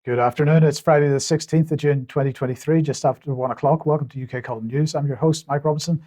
Good afternoon. It's Friday the 16th of June 2023, just after 1 o'clock. Welcome to UK Column News. I'm your host, Mike Robinson.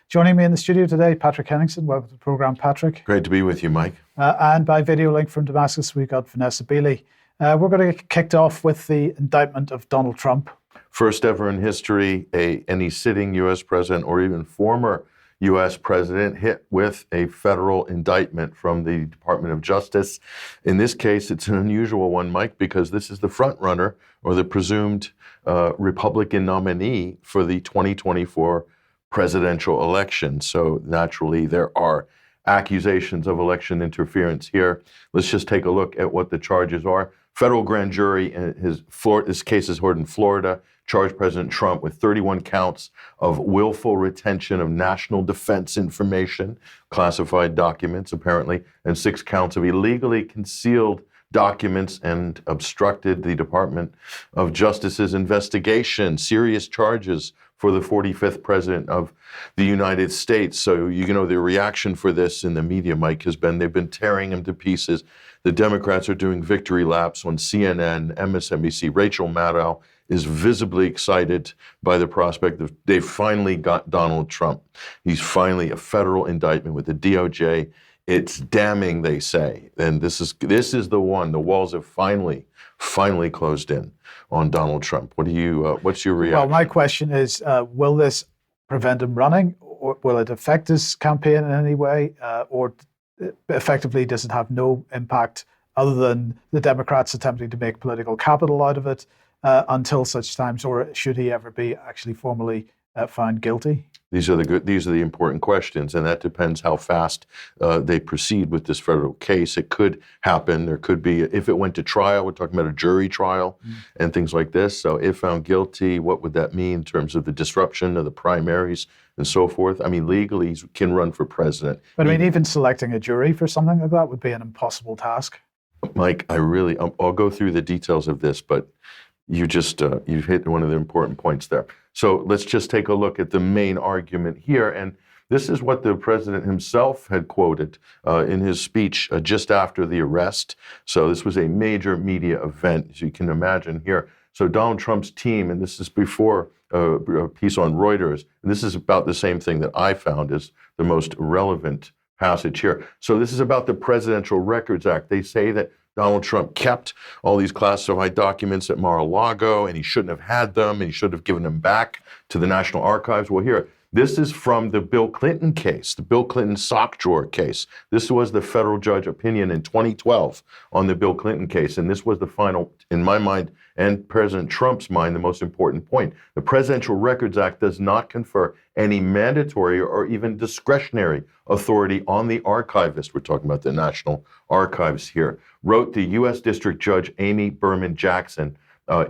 Joining me in the studio today, Patrick Henningsen. Welcome to the programme, Patrick. Great to be with you, Mike. And by video link from Damascus, we've got Vanessa. We're going to get kicked off with the indictment of Donald Trump. First ever in history, any sitting U.S. president or even former U.S. president hit with a federal indictment from the Department of Justice. In this case, it's an unusual one, Mike, because this is the front runner or the presumed Republican nominee for the 2024 presidential election. So naturally, there are accusations of election interference here. Let's just take a look at what the charges are. Federal grand jury, this case is heard in Florida, charged President Trump with 31 counts of willful retention of national defense information, classified documents apparently, and 6 counts of illegally concealed documents and obstructed the Department of Justice's investigation. Serious charges for the 45th president of the United States. So, the reaction for this in the media, Mike, has been they've been tearing him to pieces. The Democrats are doing victory laps on CNN, MSNBC. Rachel Maddow is visibly excited by the prospect of they've finally got Donald Trump. He's finally a federal indictment with the DOJ. It's damning, they say. And this is the one. The walls have finally closed in on Donald Trump. What's your reaction? Well, my question is, will this prevent him running, or will it affect his campaign in any way, or effectively does it have no impact other than the Democrats attempting to make political capital out of it until such times, or should he ever be actually formally found guilty? These are the important questions, and that depends how fast they proceed with this federal case. It could happen. There could be, if it went to trial, we're talking about a jury trial and things like this. So if found guilty, what would that mean in terms of the disruption of the primaries and so forth? I mean, legally, he can run for president. But even selecting a jury for something like that would be an impossible task. Mike, I'll go through the details of this, but you've hit one of the important points there. So let's just take a look at the main argument here. And this is what the president himself had quoted in his speech just after the arrest. So this was a major media event, as you can imagine here. So Donald Trump's team, and this is before a piece on Reuters, and this is about the same thing that I found is the most relevant passage here. So this is about the Presidential Records Act. They say that Donald Trump kept all these classified documents at Mar-a-Lago, and he shouldn't have had them, and he should have given them back to the National Archives. Well, here, this is from the Bill Clinton case, the Bill Clinton sock drawer case. This was the federal judge opinion in 2012 on the Bill Clinton case, and this was the final, in my mind, and President Trump's mind, the most important point. The Presidential Records Act does not confer any mandatory or even discretionary authority on the archivist. We're talking about the National Archives here, wrote the U.S. District Judge Amy Berman Jackson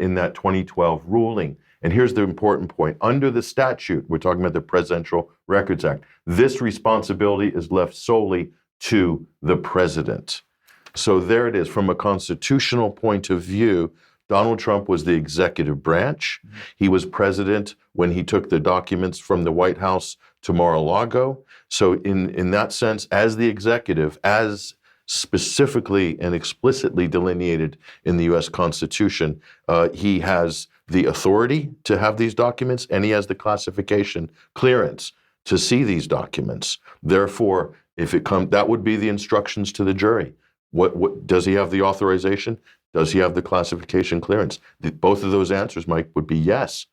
in that 2012 ruling. And here's the important point. Under the statute, we're talking about the Presidential Records Act, this responsibility is left solely to the president. So there it is. From a constitutional point of view, Donald Trump was the executive branch. He was president when he took the documents from the White House to Mar-a-Lago. So in that sense, as the executive, as specifically and explicitly delineated in the U.S. Constitution, he has the authority to have these documents, and he has the classification clearance to see these documents. Therefore, that would be the instructions to the jury. What does he have the authorization? Does he have the classification clearance? Both of those answers, Mike, would be yes.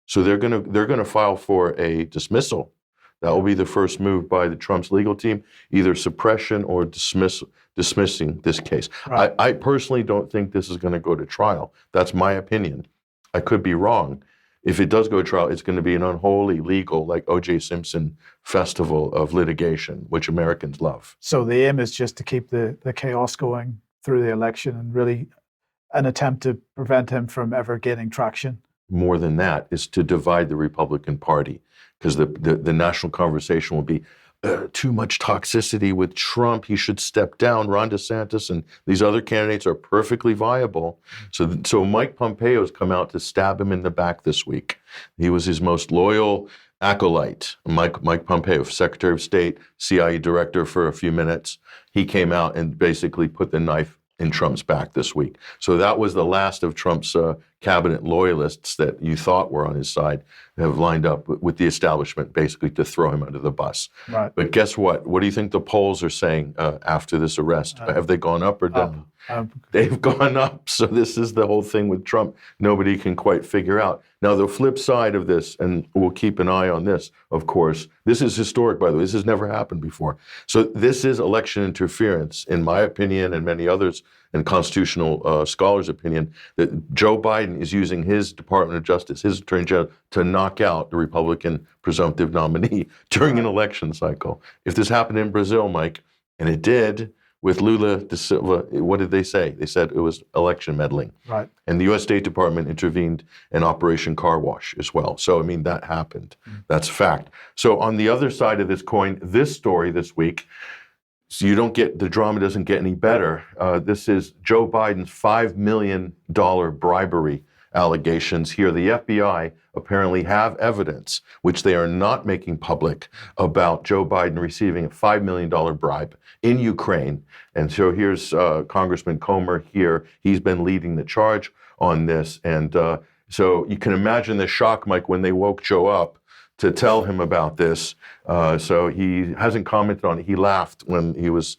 So they're gonna file for a dismissal. That will be the first move by the Trump's legal team, either suppression or dismissing this case. Right. I personally don't think this is going to go to trial. That's my opinion. I could be wrong. If it does go to trial, it's going to be an unholy legal, like O.J. Simpson festival of litigation, which Americans love. So the aim is just to keep the chaos going through the election and really an attempt to prevent him from ever gaining traction. More than that, is to divide the Republican Party, because the national conversation will be too much toxicity with Trump. He should step down. Ron DeSantis and these other candidates are perfectly viable. So Mike Pompeo has come out to stab him in the back this week. He was his most loyal acolyte, Mike Pompeo, Secretary of State, CIA director for a few minutes. He came out and basically put the knife in Trump's back this week. So that was the last of Trump's cabinet loyalists that you thought were on his side have lined up with the establishment basically to throw him under the bus. Right. But guess what? What do you think the polls are saying after this arrest? Have they gone up or down? They've gone up. So this is the whole thing with Trump. Nobody can quite figure out. Now, the flip side of this, and we'll keep an eye on this, of course, this is historic, by the way. This has never happened before. So this is election interference, in my opinion and many others, and constitutional scholars' opinion, that Joe Biden is using his Department of Justice, his Attorney General, to knock out the Republican presumptive nominee during an election cycle. If this happened in Brazil, Mike, and it did, with Lula da Silva, what did they say? They said it was election meddling. Right. And the U.S. State Department intervened in Operation Car Wash as well. So, I mean, that happened. That's fact. So on the other side of this coin, this story this week, so you don't get, the drama doesn't get any better. This is Joe Biden's $5 million bribery allegations here. The FBI apparently have evidence, which they are not making public, about Joe Biden receiving a $5 million bribe in Ukraine. And so here's Congressman Comer here. He's been leading the charge on this. And so you can imagine the shock, Mike, when they woke Joe up to tell him about this. So he hasn't commented on it. He laughed when he was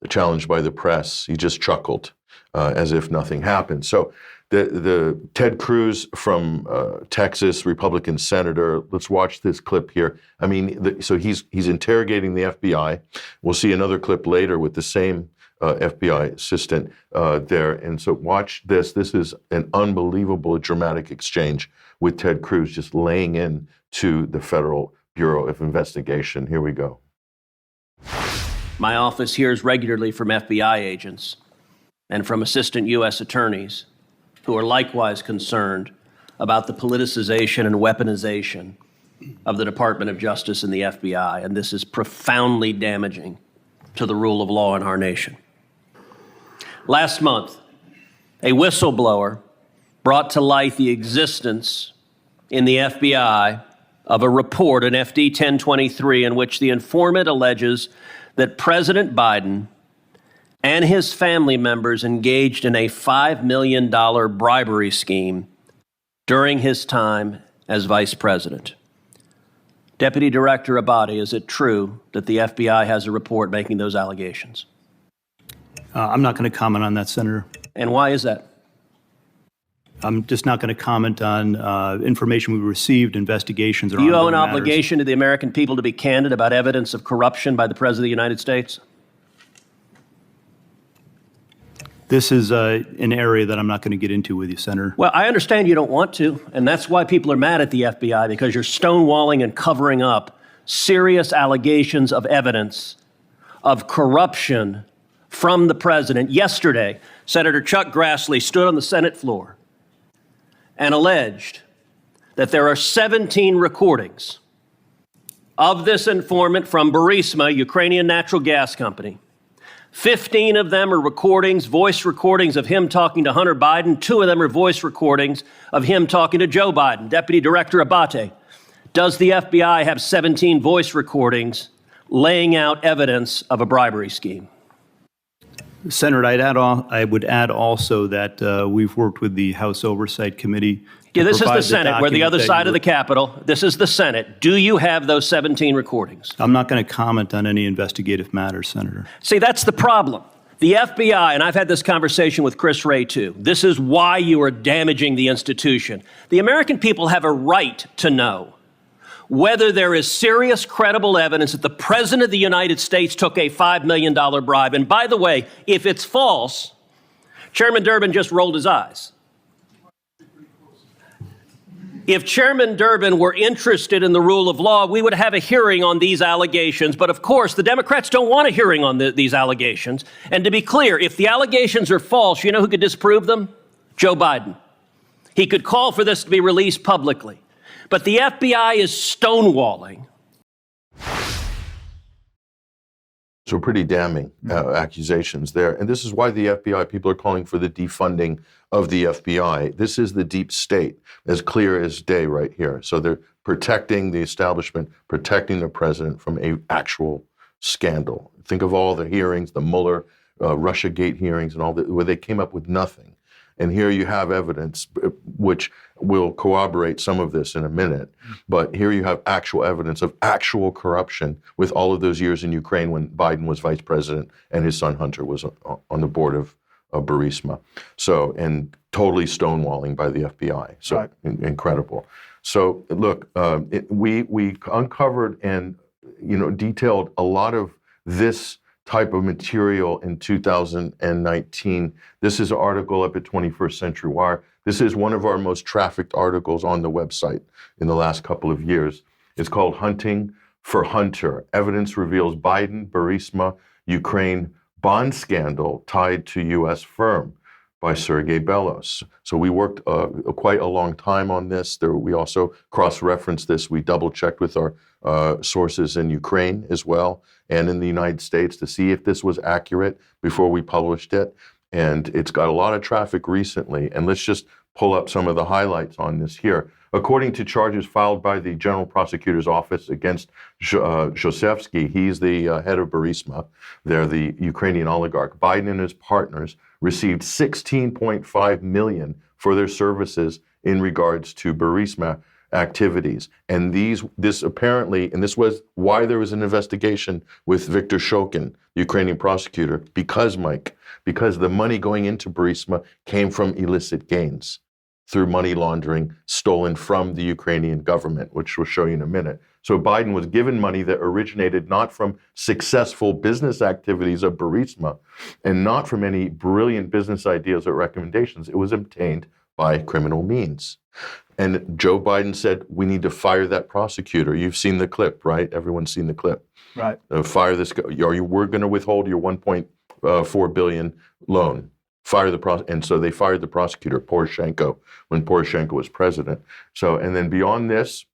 challenged by the press. He just chuckled as if nothing happened. So the Ted Cruz from Texas, Republican senator. Let's watch this clip here. I mean, so he's interrogating the FBI. We'll see another clip later with the same FBI assistant there. And so watch this. This is an unbelievable, dramatic exchange with Ted Cruz just laying in to the Federal Bureau of Investigation. Here we go. My office hears regularly from FBI agents and from assistant U.S. attorneys who are likewise concerned about the politicization and weaponization of the Department of Justice and the FBI, and this is profoundly damaging to the rule of law in our nation. Last month, a whistleblower brought to light the existence in the FBI of a report, an FD 1023, in which the informant alleges that President Biden and his family members engaged in a $5 million bribery scheme during his time as vice president. Deputy Director Abate, is it true that the FBI has a report making those allegations? I'm not going to comment on that, Senator. And why is that? I'm just not going to comment on information we received, investigations, or Do you owe ongoing an matters. obligation to the American people to be candid about evidence of corruption by the President of the United States? This is an area that I'm not going to get into with you, Senator. Well, I understand you don't want to, and that's why people are mad at the FBI, because you're stonewalling and covering up serious allegations of evidence of corruption from the president. Yesterday, Senator Chuck Grassley stood on the Senate floor and alleged that there are 17 recordings of this informant from Burisma, Ukrainian natural gas company. 15 of them are recordings, voice recordings of him talking to Hunter Biden. 2 of them are voice recordings of him talking to Joe Biden. Deputy Director Abate, does the FBI have 17 voice recordings laying out evidence of a bribery scheme? Senator, I would add also that we've worked with the House Oversight Committee. Yeah, this is the Senate. We're the other side of the Capitol. This is the Senate. Do you have those 17 recordings? I'm not going to comment on any investigative matters, Senator. See, that's the problem. The FBI, and I've had this conversation with Chris Wray too, this is why you are damaging the institution. The American people have a right to know whether there is serious, credible evidence that the President of the United States took a $5 million bribe. And by the way, if it's false, Chairman Durbin just rolled his eyes. If Chairman Durbin were interested in the rule of law, we would have a hearing on these allegations. But of course, the Democrats don't want a hearing on these allegations. And to be clear, if the allegations are false, you know who could disprove them? Joe Biden. He could call for this to be released publicly. But the FBI is stonewalling. So pretty damning accusations there. And this is why the FBI, people are calling for the defunding of the FBI. This is the deep state, as clear as day right here. So they're protecting the establishment, protecting the president from an actual scandal. Think of all the hearings, the Mueller Russiagate hearings and all that, where they came up with nothing. And here you have evidence, which will corroborate some of this in a minute. But here you have actual evidence of actual corruption with all of those years in Ukraine when Biden was vice president and his son Hunter was on the board of Burisma. So, and totally stonewalling by the FBI. So Right. Incredible. So look, we uncovered and detailed a lot of this type of material in 2019. This is an article up at 21st Century Wire. This is one of our most trafficked articles on the website in the last couple of years. It's called Hunting for Hunter. Evidence reveals Biden, Burisma, Ukraine bond scandal tied to U.S. firm by Sergey Bellos. So we worked quite a long time on this. We also cross-referenced this. We double-checked with our sources in Ukraine as well and in the United States to see if this was accurate before we published it. And it's got a lot of traffic recently. And let's just pull up some of the highlights on this here. According to charges filed by the General Prosecutor's Office against Zhosevsky, he's the head of Burisma, they're the Ukrainian oligarch, Biden and his partners received $16.5 million for their services in regards to Burisma activities. And this apparently, and this was why there was an investigation with Viktor Shokin, the Ukrainian prosecutor, because the money going into Burisma came from illicit gains through money laundering stolen from the Ukrainian government, which we'll show you in a minute. So Biden was given money that originated not from successful business activities of Burisma and not from any brilliant business ideas or recommendations. It was obtained by criminal means. And Joe Biden said, we need to fire that prosecutor. You've seen the clip, right? Everyone's seen the clip. Right. Fire this guy. We're going to withhold your $1.4 billion loan. Fire the and so they fired the prosecutor, Poroshenko, when Poroshenko was president. So, and then beyond this,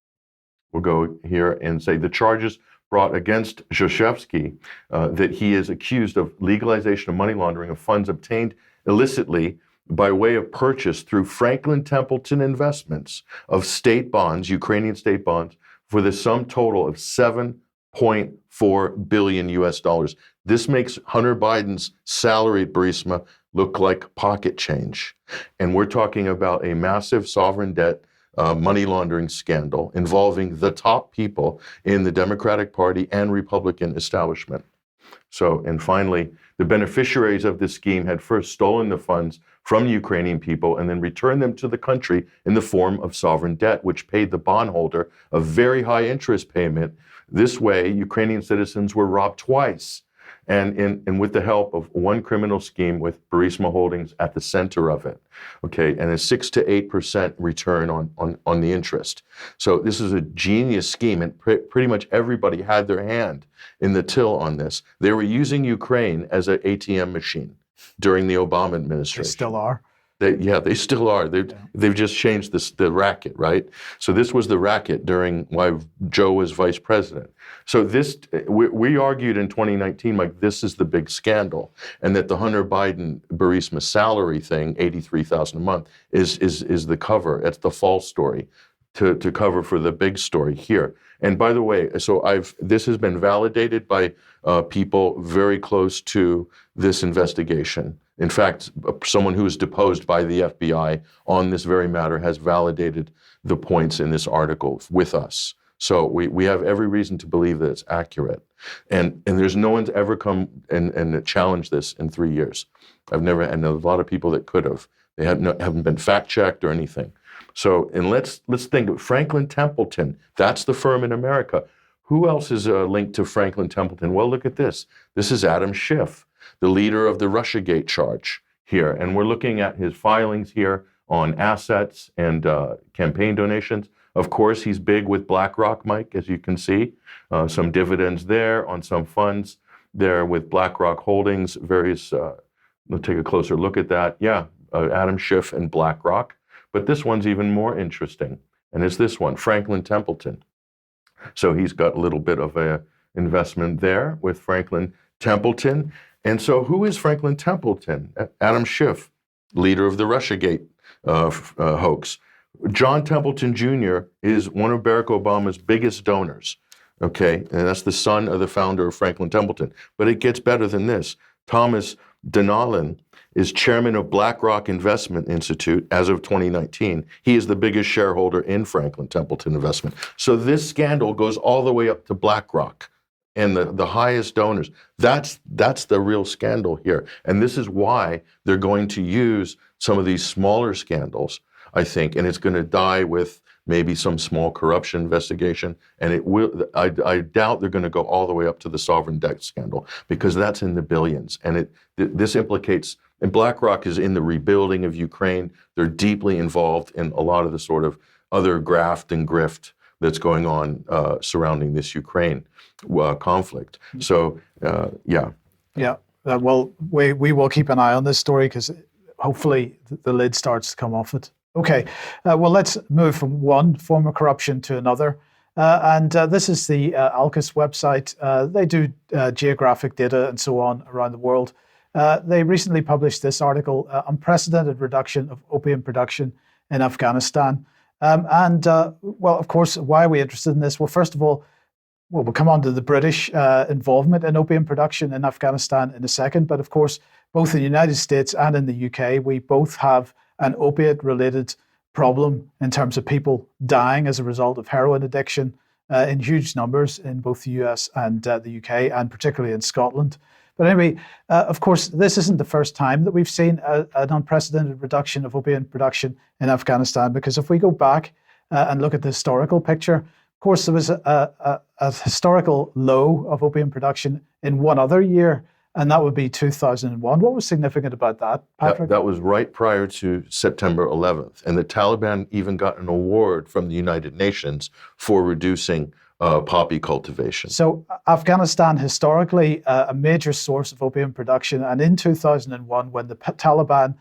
we'll go here and say the charges brought against Zhosevsky, that he is accused of legalization of money laundering of funds obtained illicitly by way of purchase through Franklin Templeton Investments of state bonds, Ukrainian state bonds, for the sum total of $7.4 billion US dollars. This makes Hunter Biden's salary at Burisma look like pocket change. And we're talking about a massive sovereign debt money laundering scandal involving the top people in the Democratic Party and Republican establishment. So, and finally, the beneficiaries of this scheme had first stolen the funds from Ukrainian people and then returned them to the country in the form of sovereign debt, which paid the bondholder a very high interest payment. This way, Ukrainian citizens were robbed twice. And with the help of one criminal scheme with Burisma Holdings at the center of it, okay, and a 6 to 8% return on the interest. So this is a genius scheme, and pretty much everybody had their hand in the till on this. They were using Ukraine as an ATM machine during the Obama administration. They still are. They still are. They've just changed the racket, right? So this was the racket during while Joe was vice president. So this, we argued in 2019, Mike, this is the big scandal, and that the Hunter Biden Burisma salary thing, $83,000 a month, is the cover. It's the false story to cover for the big story here. And by the way, so this has been validated by people very close to this investigation. In fact, someone who was deposed by the FBI on this very matter has validated the points in this article with us. So we have every reason to believe that it's accurate. And there's no one's ever come and challenged this in 3 years. I've never, and there's a lot of people that could have. They haven't been fact-checked or anything. So, and let's think of Franklin Templeton. That's the firm in America. Who else is linked to Franklin Templeton? Well, look at this. This is Adam Schiff, the leader of the Russiagate charge here. And we're looking at his filings here on assets and campaign donations. Of course, he's big with BlackRock, Mike, as you can see. Some dividends there on some funds there with BlackRock Holdings, various, we'll take a closer look at that. Yeah, Adam Schiff and BlackRock. But this one's even more interesting, and it's this one, Franklin Templeton. So he's got a little bit of a investment there with Franklin Templeton. And so who is Franklin Templeton? Adam Schiff, leader of the Russiagate hoax. John Templeton Jr. is one of Barack Obama's biggest donors, okay? And that's the son of the founder of Franklin Templeton. But it gets better than this. Thomas Denalen is chairman of BlackRock Investment Institute as of 2019. He is the biggest shareholder in Franklin Templeton Investment. So this scandal goes all the way up to BlackRock and the highest donors. That's the real scandal here. And this is why they're going to use some of these smaller scandals, I think, and it's going to die with maybe some small corruption investigation. And it will, I doubt they're going to go all the way up to the sovereign debt scandal, because that's in the billions. And this implicates, and BlackRock is in the rebuilding of Ukraine. They're deeply involved in a lot of the sort of other graft and grift that's going on surrounding this Ukraine conflict. So, yeah. Yeah. Well, we will keep an eye on this story, because hopefully the lid starts to come off it. Okay. Well, let's move from one form of corruption to another. And this is the ALCUS website. They do geographic data and so on around the world. They recently published this article, Unprecedented Reduction of Opium Production in Afghanistan. Well, of course, why are we interested in this? Well, first of all, we'll come on to the British involvement in opium production in Afghanistan in a second. But of course, both in the United States and in the UK, we both have an opiate-related problem in terms of people dying as a result of heroin addiction in huge numbers in both the US and the UK, and particularly in Scotland. But anyway, of course, this isn't the first time that we've seen an unprecedented reduction of opium production in Afghanistan, because if we go back and look at the historical picture, of course, there was a historical low of opium production in one other year, and that would be 2001. What was significant about that, Patrick? That was right prior to September 11th. And the Taliban even got an award from the United Nations for reducing poppy cultivation. So Afghanistan, historically, a major source of opium production. And in 2001, when the Taliban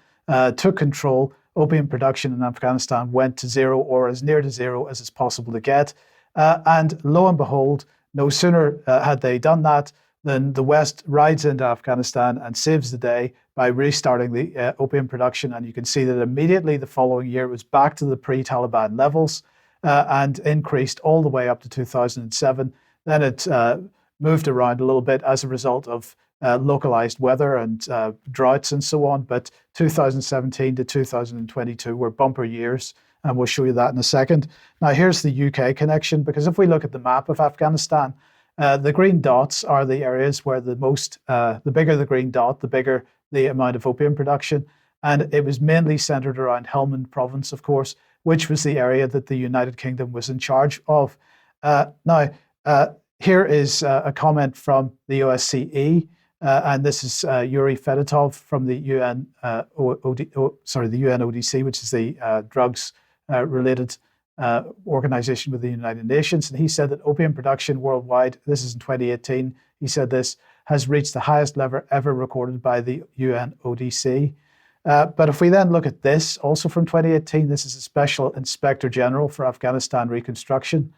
took control, opium production in Afghanistan went to zero, or as near to zero as it's possible to get. And lo and behold, no sooner had they done that than the West rides into Afghanistan and saves the day by restarting the opium production. And you can see that immediately the following year it was back to the pre-Taliban levels and increased all the way up to 2007. Then it moved around a little bit as a result of localized weather and droughts and so on. But 2017 to 2022 were bumper years. And we'll show you that in a second. Now, here's the UK connection, because if we look at the map of Afghanistan, the green dots are the areas where the bigger the green dot, the bigger the amount of opium production. And it was mainly centered around Helmand province, of course, which was the area that the United Kingdom was in charge of. Now, here is a comment from the OSCE, and this is Yuri Fedotov from the the UNODC, which is the drugs-related organization with the United Nations. And he said that opium production worldwide, this is in 2018, he said this, has reached the highest level ever recorded by the UNODC. But if we then look at this, also from 2018, this is a Special Inspector General for Afghanistan Reconstruction.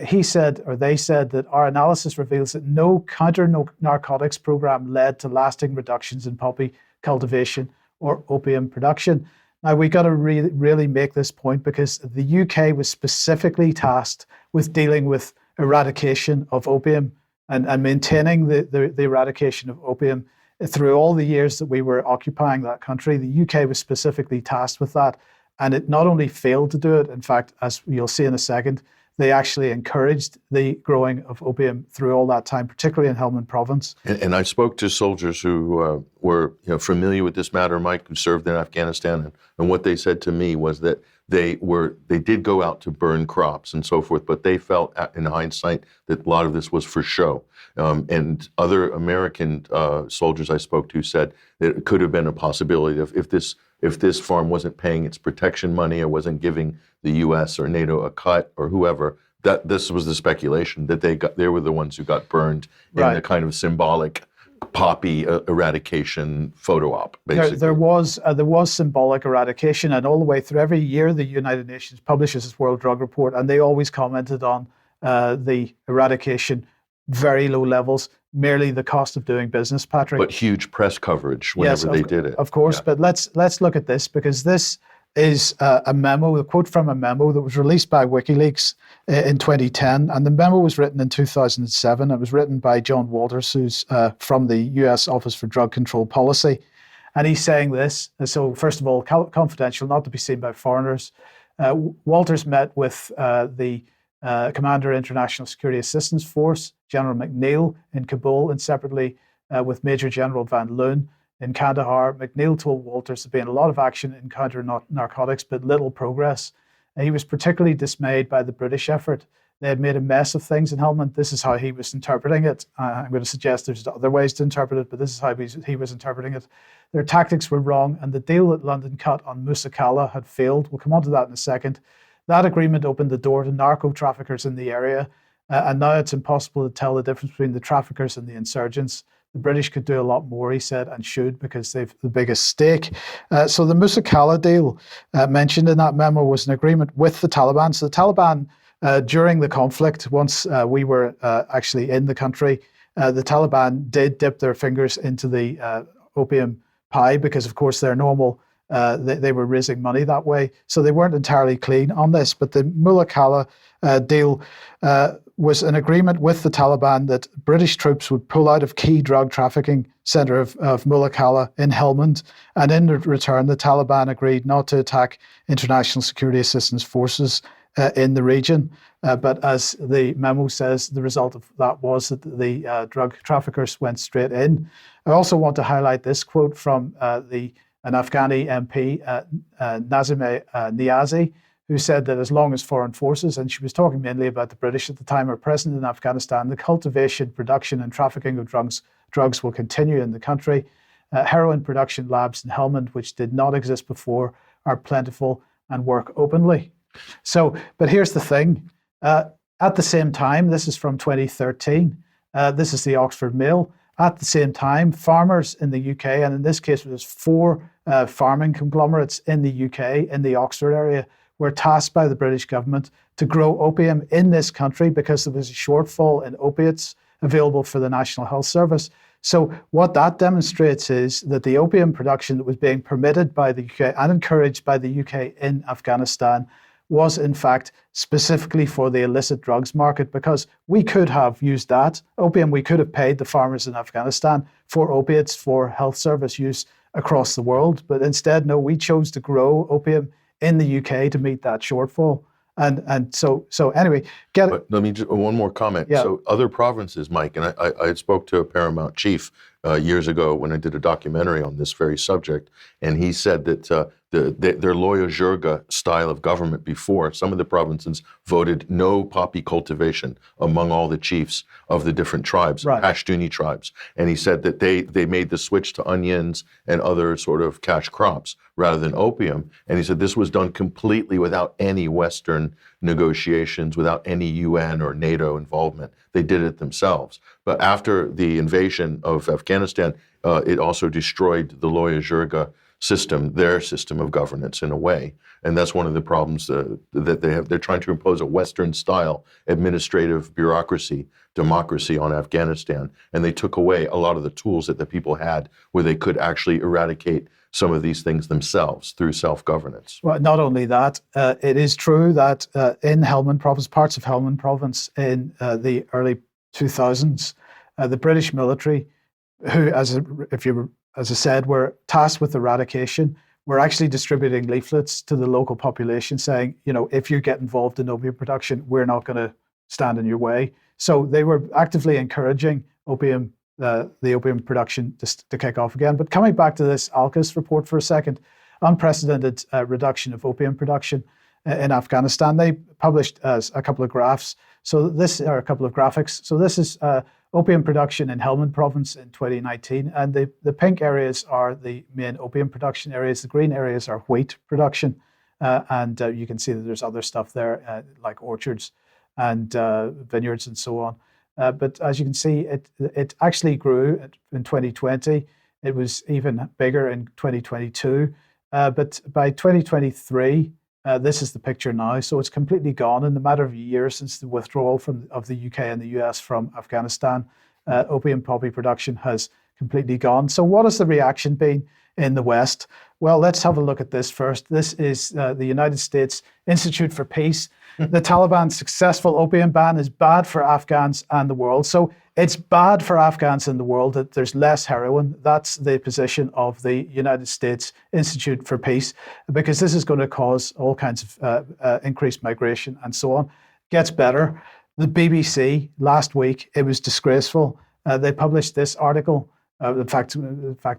He said, or they said, that our analysis reveals that no counter-narcotics program led to lasting reductions in poppy cultivation or opium production. Now, we got to really make this point, because the UK was specifically tasked with dealing with eradication of opium and maintaining the eradication of opium through all the years that we were occupying that country. The UK was specifically tasked with that, and it not only failed to do it, in fact, as you'll see in a second, they actually encouraged the growing of opium through all that time, particularly in Helmand province. And I spoke to soldiers who were familiar with this matter, Mike, who served in Afghanistan, and what they said to me was that they did go out to burn crops and so forth, but they felt in hindsight that a lot of this was for show. And other American soldiers I spoke to said that it could have been a possibility of if this farm wasn't paying its protection money or wasn't giving the U.S. or NATO a cut or whoever, that this was the speculation that they were the ones who got burned in the kind of symbolic poppy eradication photo op. Basically, there was symbolic eradication, and all the way through every year the United Nations publishes its World Drug Report, and they always commented on the eradication, very low levels, merely the cost of doing business, Patrick. But huge press coverage whenever they did it. Of course, yeah. But let's look at this, because this is a memo, a quote from a memo that was released by WikiLeaks in 2010. And the memo was written in 2007. It was written by John Walters, who's from the US Office for Drug Control Policy. And he's saying this. So first of all, confidential, not to be seen by foreigners. Walters met with the Commander International Security Assistance Force, General McNeil in Kabul, and separately with Major General Van Loon in Kandahar. McNeil told Walters there'd been a lot of action in counter-narcotics, but little progress. And he was particularly dismayed by the British effort. They had made a mess of things in Helmand. This is how he was interpreting it. I'm going to suggest there's other ways to interpret it, but this is how he was interpreting it. Their tactics were wrong, and the deal that London cut on Musa Kala had failed. We'll come on to that in a second. That agreement opened the door to narco traffickers in the area, and now it's impossible to tell the difference between the traffickers and the insurgents. The British could do a lot more, he said, and should, because they've the biggest stake. So the Musa Kala deal mentioned in that memo was an agreement with the Taliban. So the Taliban, during the conflict, once we were actually in the country, the Taliban did dip their fingers into the opium pie because, of course, they're normal. They were raising money that way. So they weren't entirely clean on this. But the Musa Kala deal was an agreement with the Taliban that British troops would pull out of key drug trafficking centre of Musa Kala in Helmand. And in return, the Taliban agreed not to attack international security assistance forces in the region. But as the memo says, the result of that was that the drug traffickers went straight in. I also want to highlight this quote from an Afghani MP, Nazimeh Niazi, who said that as long as foreign forces, and she was talking mainly about the British at the time, are present in Afghanistan, the cultivation, production and trafficking of drugs will continue in the country. Heroin production labs in Helmand, which did not exist before, are plentiful and work openly. So, but here's the thing. At the same time, this is from 2013, this is the Oxford Mail. At the same time, farmers in the UK, and in this case it was 4 farming conglomerates in the UK, in the Oxford area, were tasked by the British government to grow opium in this country because there was a shortfall in opiates available for the National Health Service. So what that demonstrates is that the opium production that was being permitted by the UK and encouraged by the UK in Afghanistan was in fact specifically for the illicit drugs market, because we could have used that opium, we could have paid the farmers in Afghanistan for opiates for health service use across the world. But instead, no, we chose to grow opium in the UK to meet that shortfall. And so anyway, But let me just one more comment. Yeah. So other provinces, Mike, and I spoke to a paramount chief years ago when I did a documentary on this very subject, and he said that their Loya Jirga style of government before, some of the provinces voted no poppy cultivation among all the chiefs of the different tribes, Right. Pashtuni tribes. And he said that they made the switch to onions and other sort of cash crops rather than opium. And he said this was done completely without any Western negotiations, without any UN or NATO involvement. They did it themselves. But after the invasion of Afghanistan, it also destroyed the Loya Jirga system, their system of governance in a way. And that's one of the problems that they have. They're trying to impose a Western-style administrative bureaucracy, democracy on Afghanistan. And they took away a lot of the tools that the people had where they could actually eradicate some of these things themselves through self-governance. Well, not only that, it is true that in Helmand Province, parts of Helmand Province in the early 2000s, the British military, who, as I said, were tasked with eradication, were actually distributing leaflets to the local population saying, you know, if you get involved in opium production, we're not going to stand in your way. So they were actively encouraging opium, the opium production to kick off again. But coming back to this ALCAS report for a second, unprecedented reduction of opium production in Afghanistan. They published a couple of graphs. So this are a couple of graphics. So this is opium production in Helmand Province in 2019. And the pink areas are the main opium production areas. The green areas are wheat production. And you can see that there's other stuff there, like orchards and vineyards and so on. But as you can see, it actually grew in 2020. It was even bigger in 2022. But by 2023, this is the picture now. So it's completely gone in the matter of a year since the withdrawal of the UK and the US from Afghanistan. Opium poppy production has completely gone. So what has the reaction been in the West? Well, let's have a look at this first. This is the United States Institute for Peace. The Taliban's successful opium ban is bad for Afghans and the world. So it's bad for Afghans and the world that there's less heroin. That's the position of the United States Institute for Peace, because this is going to cause all kinds of increased migration and so on. Gets better. The BBC last week, it was disgraceful. They published this article. In fact,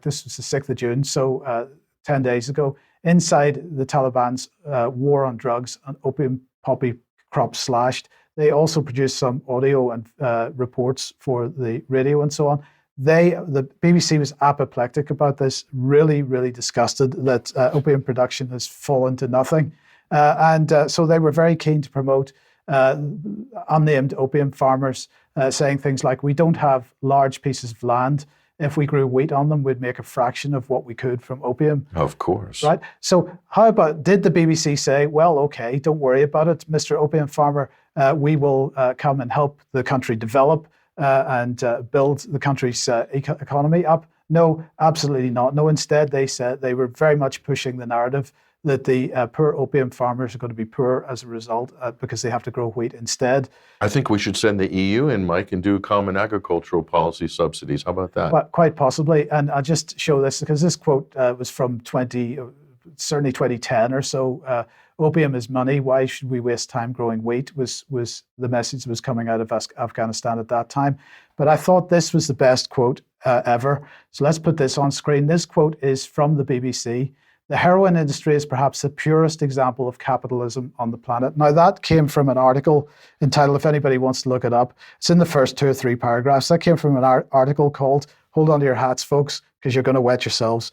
this was the 6th of June, so 10 days ago. Inside the Taliban's war on drugs and opium poppy crops slashed. They also produced some audio and reports for the radio and so on. The BBC was apoplectic about this, really, really disgusted that opium production has fallen to nothing. So they were very keen to promote unnamed opium farmers, saying things like, we don't have large pieces of land. If we grew wheat on them, we'd make a fraction of what we could from opium. Of course. Right? So how about, did the BBC say, well, okay, don't worry about it, Mr. Opium Farmer, we will come and help the country develop and build the country's economy up? No, absolutely not. No, instead they said they were very much pushing the narrative that the poor opium farmers are going to be poor as a result because they have to grow wheat instead. I think we should send the EU in, Mike, and do common agricultural policy subsidies. How about that? Well, quite possibly. And I'll just show this because this quote was from certainly 2010 or so. Opium is money. Why should we waste time growing wheat was the message that was coming out of Afghanistan at that time. But I thought this was the best quote ever. So let's put this on screen. This quote is from the BBC. The heroin industry is perhaps the purest example of capitalism on the planet. Now, that came from an article entitled, if anybody wants to look it up, it's in the first 2 or 3 paragraphs. That came from an article called, hold on to your hats, folks, because you're going to wet yourselves,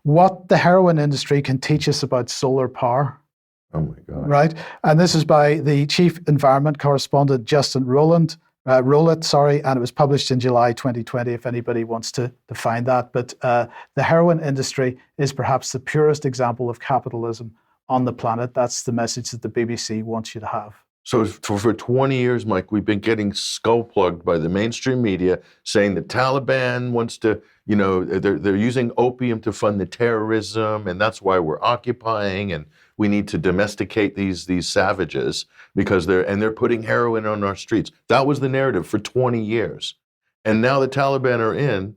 What the Heroin Industry Can Teach Us About Solar Power. Oh, my God. Right? And this is by the Chief Environment Correspondent, Justin Rowlett, and it was published in July 2020, if anybody wants to find that. But the heroin industry is perhaps the purest example of capitalism on the planet. That's the message that the BBC wants you to have. So for 20 years, Mike, we've been getting skull plugged by the mainstream media saying the Taliban wants to, they're using opium to fund the terrorism, and that's why we're occupying, and we need to domesticate these savages because they're putting heroin on our streets. That was the narrative for 20 years. And now the Taliban are in,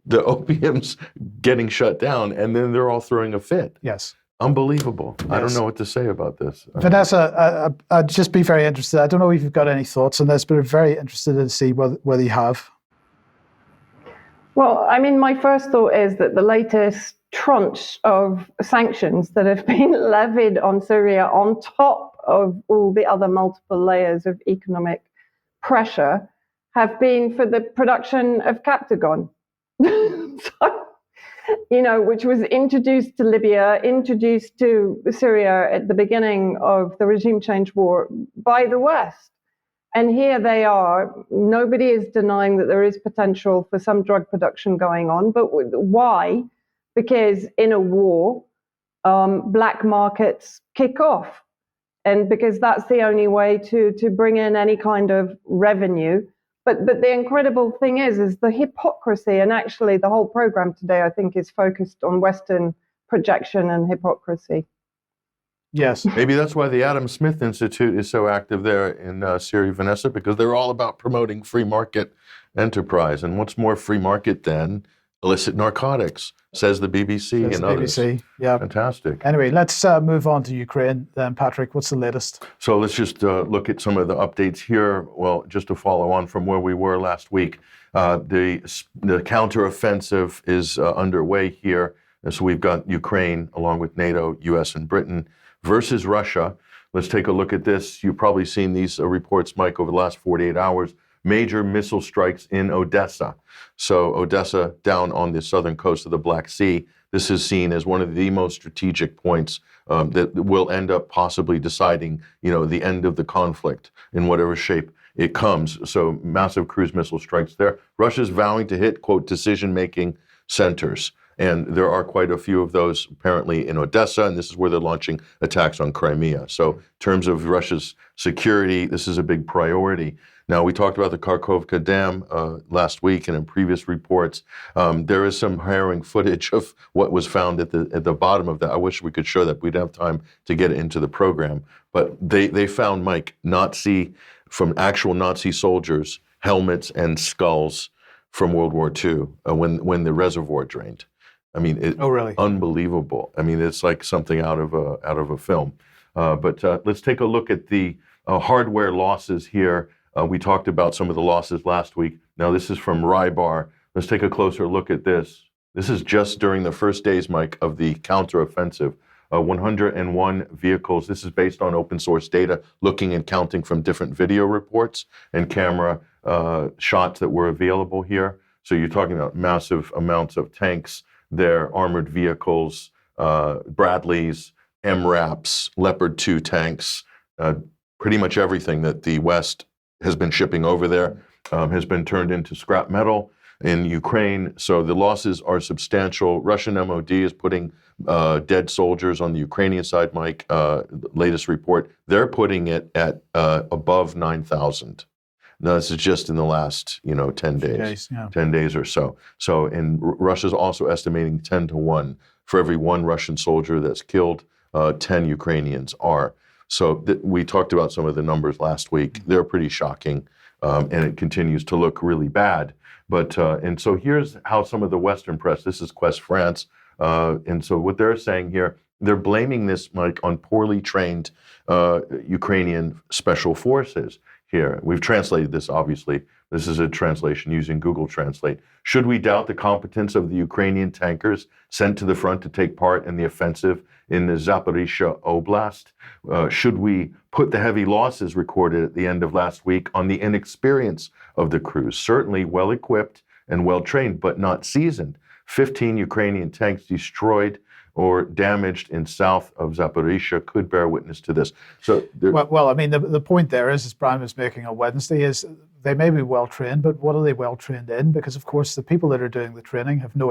the opium's getting shut down, and then they're all throwing a fit. Yes. Unbelievable. Yes. I don't know what to say about this. Vanessa, I'd just be very interested. I don't know if you've got any thoughts on this, but I'm very interested to see whether you have. Well, I mean, my first thought is that the latest tranche of sanctions that have been levied on Syria on top of all the other multiple layers of economic pressure have been for the production of Captagon. Which was introduced to Libya, introduced to Syria at the beginning of the regime change war by the West. And here they are. Nobody is denying that there is potential for some drug production going on. But why? Because in a war, black markets kick off. And because that's the only way to bring in any kind of revenue. But the incredible thing is the hypocrisy, and actually the whole program today, I think, is focused on Western projection and hypocrisy. Yes. Maybe that's why the Adam Smith Institute is so active there in Syria, Vanessa, because they're all about promoting free market enterprise. And what's more free market than illicit narcotics, says the BBC and others. BBC, yeah. Fantastic. Anyway, let's move on to Ukraine then, Patrick. What's the latest? So let's just look at some of the updates here. Well, just to follow on from where we were last week, the counteroffensive is underway here. And so we've got Ukraine, along with NATO, U.S., and Britain, versus Russia. Let's take a look at this. You've probably seen these reports, Mike, over the last 48 hours. Major missile strikes in Odessa. So Odessa, down on the southern coast of the Black Sea, this is seen as one of the most strategic points that will end up possibly deciding, the end of the conflict in whatever shape it comes. So massive cruise missile strikes there. Russia's vowing to hit, quote, decision-making centers. And there are quite a few of those apparently in Odessa, and this is where they're launching attacks on Crimea. So in terms of Russia's security, this is a big priority. Now, we talked about the Kharkovka Dam last week and in previous reports. There is some harrowing footage of what was found at the bottom of that. I wish we could show that. We'd have time to get it into the program. But they found, Mike, from actual Nazi soldiers, helmets and skulls from World War II when the reservoir drained. I mean, Oh, really? Unbelievable. I mean, it's like something out of a film. But let's take a look at the hardware losses here. We talked about some of the losses last week. Now, this is from Rybar. Let's take a closer look at this. This is just during the first days, Mike, of the counteroffensive. 101 vehicles. This is based on open source data, looking and counting from different video reports and camera shots that were available here. So you're talking about massive amounts of tanks, their armored vehicles, Bradleys, MRAPs, Leopard 2 tanks, pretty much everything that the West has been shipping over there has been turned into scrap metal in Ukraine. So the losses are substantial. Russian MOD is putting dead soldiers on the Ukrainian side, Mike. Latest report, they're putting it at above 9,000. Now, this is just in the last, 10 days, 10 days or so. So, and Russia's also estimating 10 to 1. For every one Russian soldier that's killed, 10 Ukrainians are. So we talked about some of the numbers last week. They're pretty shocking, and it continues to look really bad. But and so here's how some of the Western press, this is Quest France, and so what they're saying here, they're blaming this, Mike, on poorly trained Ukrainian special forces here. We've translated this, obviously. This is a translation using Google Translate. Should we doubt the competence of the Ukrainian tankers sent to the front to take part in the offensive in the Zaporizhzhia Oblast? Should we put the heavy losses recorded at the end of last week on the inexperience of the crews? Certainly well-equipped and well-trained, but not seasoned. 15 Ukrainian tanks destroyed or damaged in south of Zaporizhzhia could bear witness to this. So, well, I mean, the point there is, as Brian was making on Wednesday, is they may be well trained, but what are they well trained in? Because of course, the people that are doing the training have no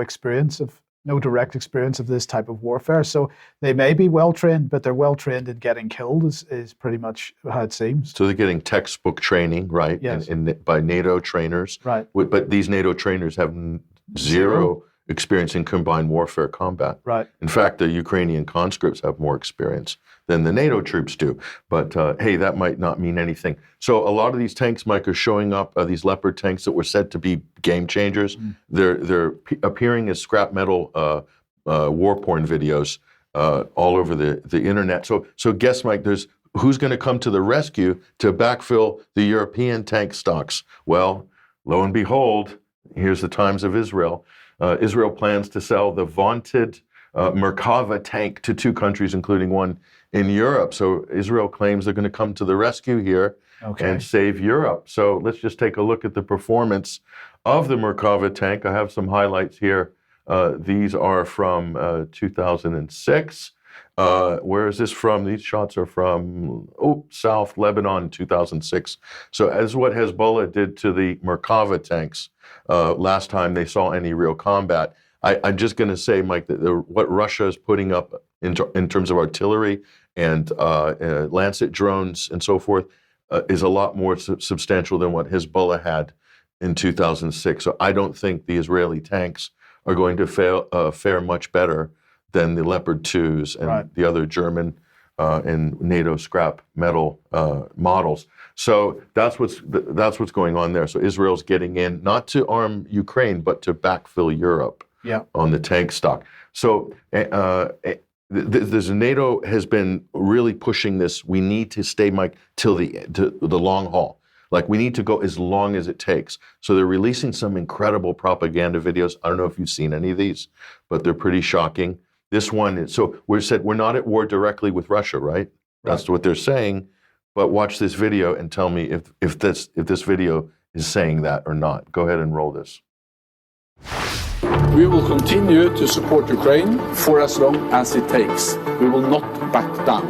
direct experience of this type of warfare. So they may be well trained, but they're well trained in getting killed is pretty much how it seems. So they're getting textbook training, right? Yes. By NATO trainers. Right. But these NATO trainers have zero experience in combined warfare combat. Right. In fact, the Ukrainian conscripts have more experience than the NATO troops do. But hey, that might not mean anything. So a lot of these tanks, Mike, are showing up, these Leopard tanks that were said to be game changers. They're appearing as scrap metal war porn videos all over the internet. So guess, Mike, who's going to come to the rescue to backfill the European tank stocks? Well, lo and behold, here's the Times of Israel. Israel plans to sell the vaunted Merkava tank to 2 countries, including one in Europe. So Israel claims they're going to come to the rescue here and save Europe. So let's just take a look at the performance of the Merkava tank. I have some highlights here. These are from 2006. Where is this from? These shots are from South Lebanon, 2006. So as what Hezbollah did to the Merkava tanks last time they saw any real combat. I'm just going to say, Mike, that what Russia is putting up in terms of artillery and Lancet drones and so forth is a lot more substantial than what Hezbollah had in 2006. So I don't think the Israeli tanks are going to fare much better than the Leopard 2s and the other German and NATO scrap metal models. So that's what's going on there. So Israel's getting in, not to arm Ukraine, but to backfill Europe on the tank stock. So NATO has been really pushing this. We need to stay, Mike, to the long haul. Like, we need to go as long as it takes. So they're releasing some incredible propaganda videos. I don't know if you've seen any of these, but they're pretty shocking. This one, so we're not at war directly with Russia, right? That's what they're saying. But watch this video and tell me if this video is saying that or not. Go ahead and roll this. We will continue to support Ukraine for as long as it takes. We will not back down.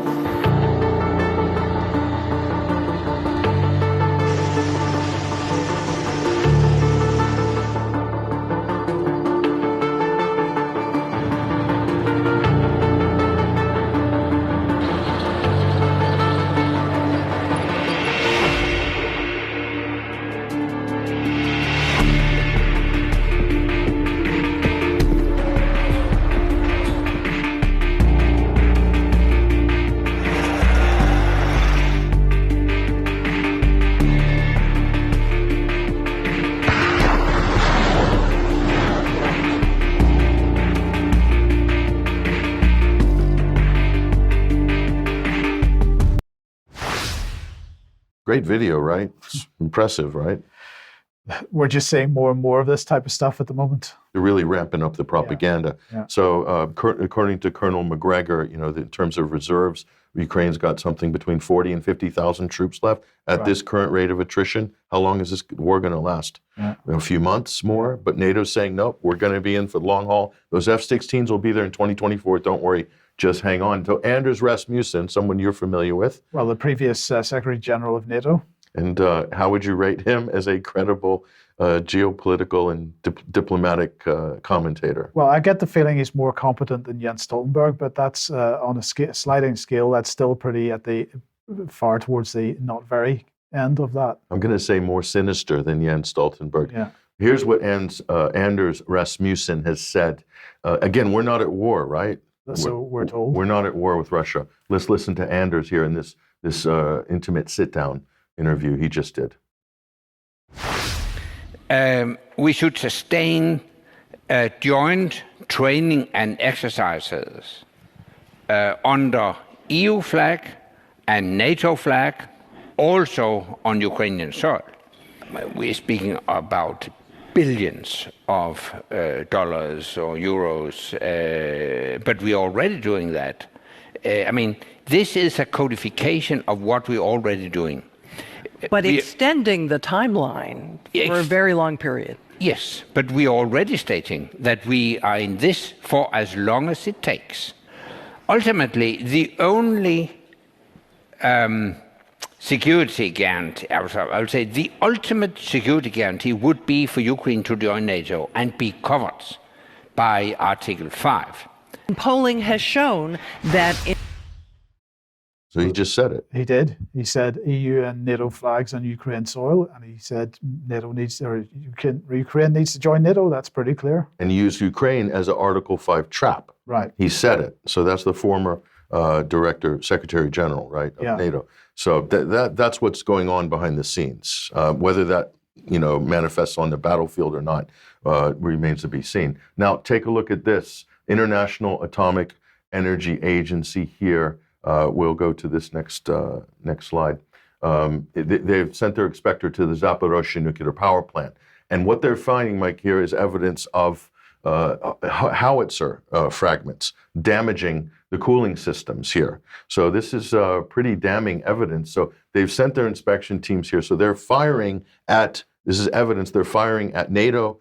Great video, right? It's impressive, right? We're just seeing more and more of this type of stuff at the moment. They're really ramping up the propaganda. Yeah. So according to Colonel McGregor, in terms of reserves, Ukraine's got something between 40 and 50,000 troops left at this current rate of attrition. How long is this war going to last? Yeah. A few months more, but NATO's saying, nope, we're going to be in for the long haul. Those F-16s will be there in 2024. Don't worry, just hang on. So Anders Rasmussen, someone you're familiar with. Well, the previous Secretary General of NATO. And how would you rate him as a credible geopolitical and diplomatic commentator? Well, I get the feeling he's more competent than Jens Stoltenberg, but that's on a sliding scale. That's still pretty at the far towards the not very end of that. I'm going to say more sinister than Jens Stoltenberg. Yeah. Here's what Anders Rasmussen has said. Again, we're not at war, right? So we're told. We're not at war with Russia. Let's listen to Anders here in this intimate sit-down interview he just did. We should sustain joint training and exercises under EU flag and NATO flag, also on Ukrainian soil. We're speaking about billions of dollars or euros, but we're already doing that. This is a codification of what we're already doing. But extending the timeline for a very long period. Yes, but we are already stating that we are in this for as long as it takes. Ultimately, the only security guarantee, I would say the ultimate security guarantee would be for Ukraine to join NATO and be covered by Article 5. Polling has shown that... So he just said it. He did. He said EU and NATO flags on Ukraine soil, and he said Ukraine needs to join NATO. That's pretty clear. And he used Ukraine as an Article 5 trap. Right. He said it. So that's the former Secretary General, right, of NATO. So that's what's going on behind the scenes. Whether that manifests on the battlefield or not remains to be seen. Now take a look at this. International Atomic Energy Agency here. We'll go to this next slide. They've sent their inspector to the Zaporozhye nuclear power plant. And what they're finding, Mike, here is evidence of howitzer fragments damaging the cooling systems here. So this is pretty damning evidence. So they've sent their inspection teams here. So they're firing at, this is evidence, they're firing at NATO,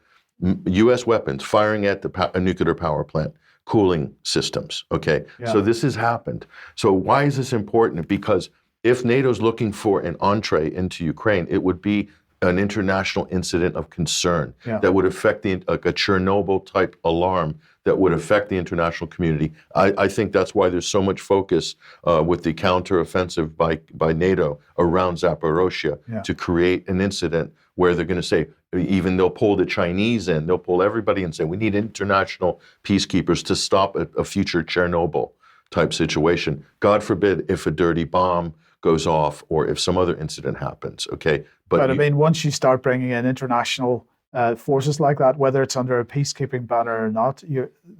U.S. weapons, firing at the nuclear power plant. Cooling systems, okay? Yeah. So this has happened. So why is this important? Because if NATO's looking for an entree into Ukraine, it would be an international incident of concern that would affect a Chernobyl-type alarm that would affect the international community. I think that's why there's so much focus with the counteroffensive by NATO around Zaporozhye to create an incident where they're going to say, even they'll pull the Chinese in, they'll pull everybody and say, we need international peacekeepers to stop a future Chernobyl-type situation. God forbid if a dirty bomb goes off or if some other incident happens, okay? But once you start bringing in international forces like that, whether it's under a peacekeeping banner or not,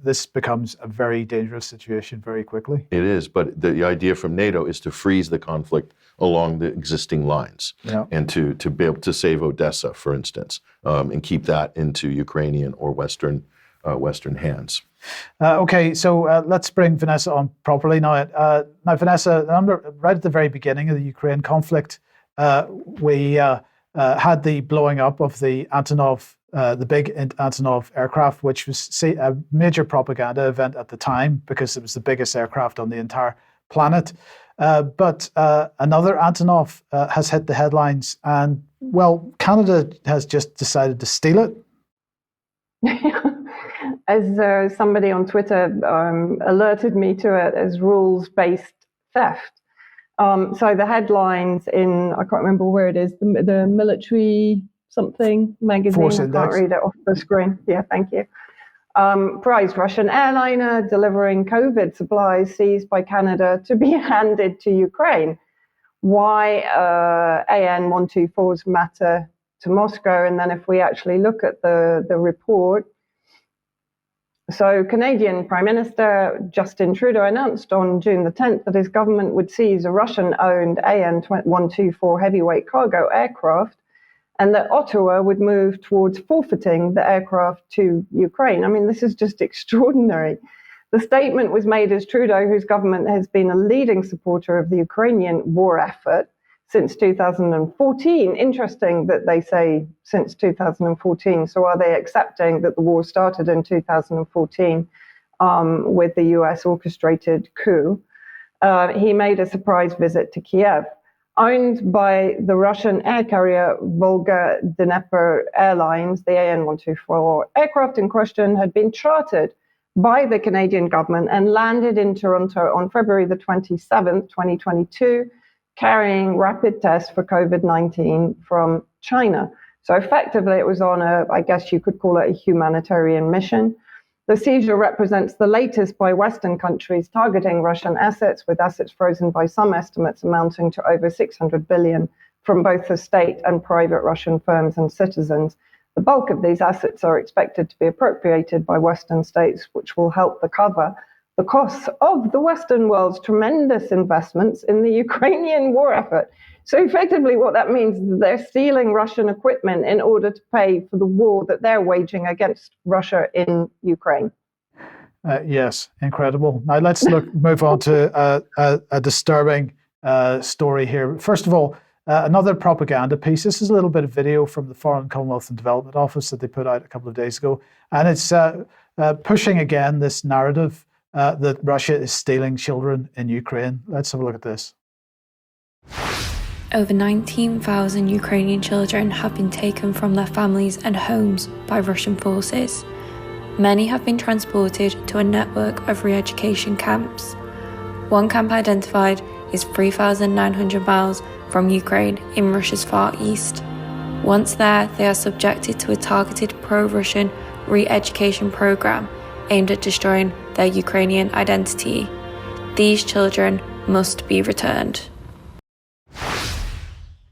this becomes a very dangerous situation very quickly. It is, but the idea from NATO is to freeze the conflict along the existing lines and to be able to save Odessa, for instance, and keep that into Ukrainian or Western hands. Okay, so let's bring Vanessa on properly now. Now, Vanessa, right at the very beginning of the Ukraine conflict, we had the blowing up of the Antonov, the big Antonov aircraft, which was a major propaganda event at the time because it was the biggest aircraft on the entire planet. But another Antonov has hit the headlines, and well, Canada has just decided to steal it. As somebody on Twitter alerted me to it as rules-based theft. So the headlines in, I can't remember where it is, the military something magazine. Force I Index. can't read it off the screen. Yeah, thank you. Prized Russian airliner delivering COVID supplies seized by Canada to be handed to Ukraine. Why AN 124s matter to Moscow. And then if we actually look at the report, So Canadian Prime Minister Justin Trudeau announced on June the 10th that his government would seize a Russian-owned AN-124 heavyweight cargo aircraft, and that Ottawa would move towards forfeiting the aircraft to Ukraine. I mean, this is just extraordinary. The statement was made as Trudeau, whose government has been a leading supporter of the Ukrainian war effort since 2014. Interesting that they say since 2014. So are they accepting that the war started in 2014 with the US orchestrated coup? He made a surprise visit to Kiev. Owned by the Russian air carrier Volga Dnepr Airlines, the AN-124 aircraft in question had been chartered by the Canadian government and landed in Toronto on February the 27th, 2022, carrying rapid tests for COVID-19 from China. So effectively, it was on I guess you could call it a humanitarian mission. The seizure represents the latest by Western countries targeting Russian assets, with assets frozen by some estimates amounting to over 600 billion from both the state and private Russian firms and citizens. The bulk of these assets are expected to be appropriated by Western states, which will help to cover the costs of the Western world's tremendous investments in the Ukrainian war effort. So effectively what that means is they're stealing Russian equipment in order to pay for the war that they're waging against Russia in Ukraine. Yes, incredible. Now let's move on to a disturbing story here. First of all, another propaganda piece. This is a little bit of video from the Foreign, Commonwealth and Development Office that they put out a couple of days ago. And it's pushing again this narrative that Russia is stealing children in Ukraine. Let's have a look at this. Over 19,000 Ukrainian children have been taken from their families and homes by Russian forces. Many have been transported to a network of re-education camps. One camp identified is 3,900 miles from Ukraine in Russia's far east. Once there, they are subjected to a targeted pro-Russian re-education program aimed at destroying their Ukrainian identity. These children must be returned.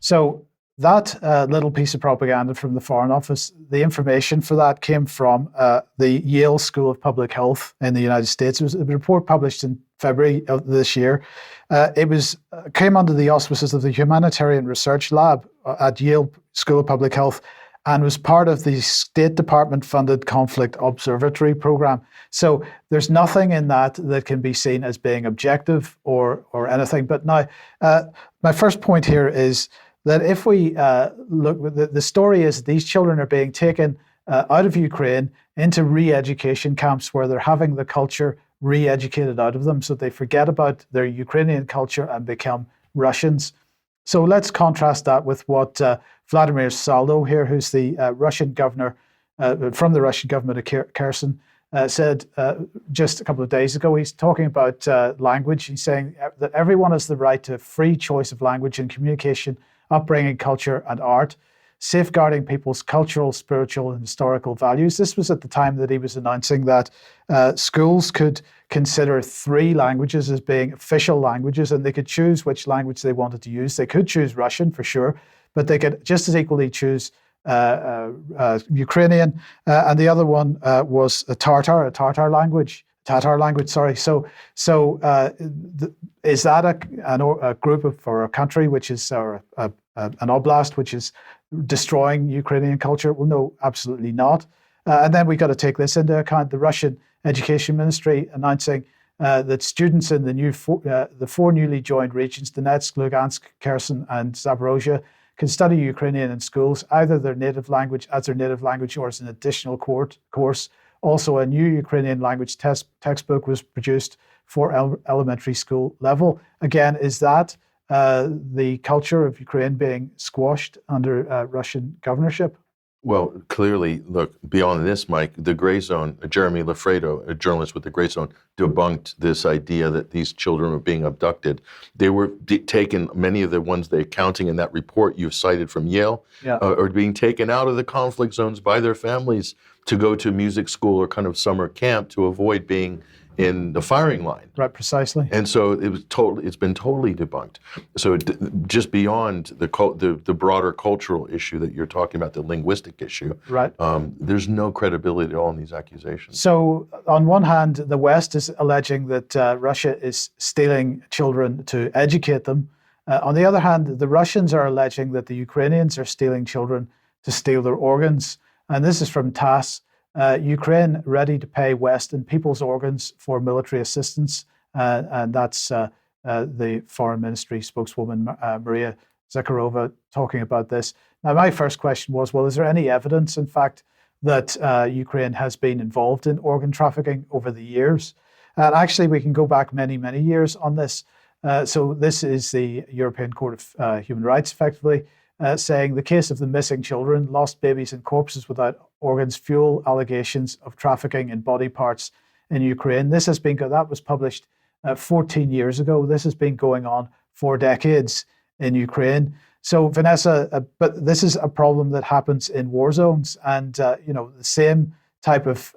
So that little piece of propaganda from the Foreign Office, the information for that came from the Yale School of Public Health in the United States. It was a report published in February of this year. It came under the auspices of the Humanitarian Research Lab at Yale School of Public Health and was part of the State Department-funded Conflict Observatory program. So there's nothing in that that can be seen as being objective or anything. But now, my first point here is that if we look, the story is these children are being taken out of Ukraine into re-education camps where they're having the culture re-educated out of them so they forget about their Ukrainian culture and become Russians. So let's contrast that with what Vladimir Saldo here, who's the Russian governor from the Russian government of Kherson, said just a couple of days ago. He's talking about language. He's saying that everyone has the right to free choice of language and communication, upbringing, culture, and art, safeguarding people's cultural, spiritual, and historical values. This was at the time that he was announcing that schools could consider 3 languages as being official languages, and they could choose which language they wanted to use. They could choose Russian for sure, but they could just as equally choose Ukrainian, and the other one was a Tatar language. Sorry. So is that a group or a country which is or an oblast which is destroying Ukrainian culture? Well, no, absolutely not. And then we got to take this into account. The Russian Education Ministry announcing that students in the 4 newly joined regions, Donetsk, Lugansk, Kherson, and Zaporozhye, can study Ukrainian in schools, either their native language or as an additional course. Also, a new Ukrainian language textbook was produced for elementary school level. Again, is that the culture of Ukraine being squashed under Russian governorship? Well, clearly, look, beyond this, Mike, the Gray Zone, Jeremy Lafredo, a journalist with the Gray Zone, debunked this idea that these children were being abducted. They were taken, many of the ones they're counting in that report you've cited from Yale, are being taken out of the conflict zones by their families to go to music school or kind of summer camp to avoid being in the firing line. Right, precisely. And so it's been totally debunked. So just beyond the broader cultural issue that you're talking about, the linguistic issue, right? There's no credibility at all in these accusations. So on one hand, the West is alleging that Russia is stealing children to educate them. On the other hand, the Russians are alleging that the Ukrainians are stealing children to steal their organs. And this is from TASS. Ukraine ready to pay West in people's organs for military assistance. And that's the Foreign Ministry spokeswoman, Maria Zakharova, talking about this. Now, my first question was, well, is there any evidence, in fact, that Ukraine has been involved in organ trafficking over the years? And actually, we can go back many, many years on this. So this is the European Court of Human Rights, effectively, saying the case of the missing children, lost babies and corpses without organs fuel allegations of trafficking in body parts in Ukraine. This has been, that was published 14 years ago. This has been going on for decades in Ukraine. So Vanessa, but this is a problem that happens in war zones, and the same type of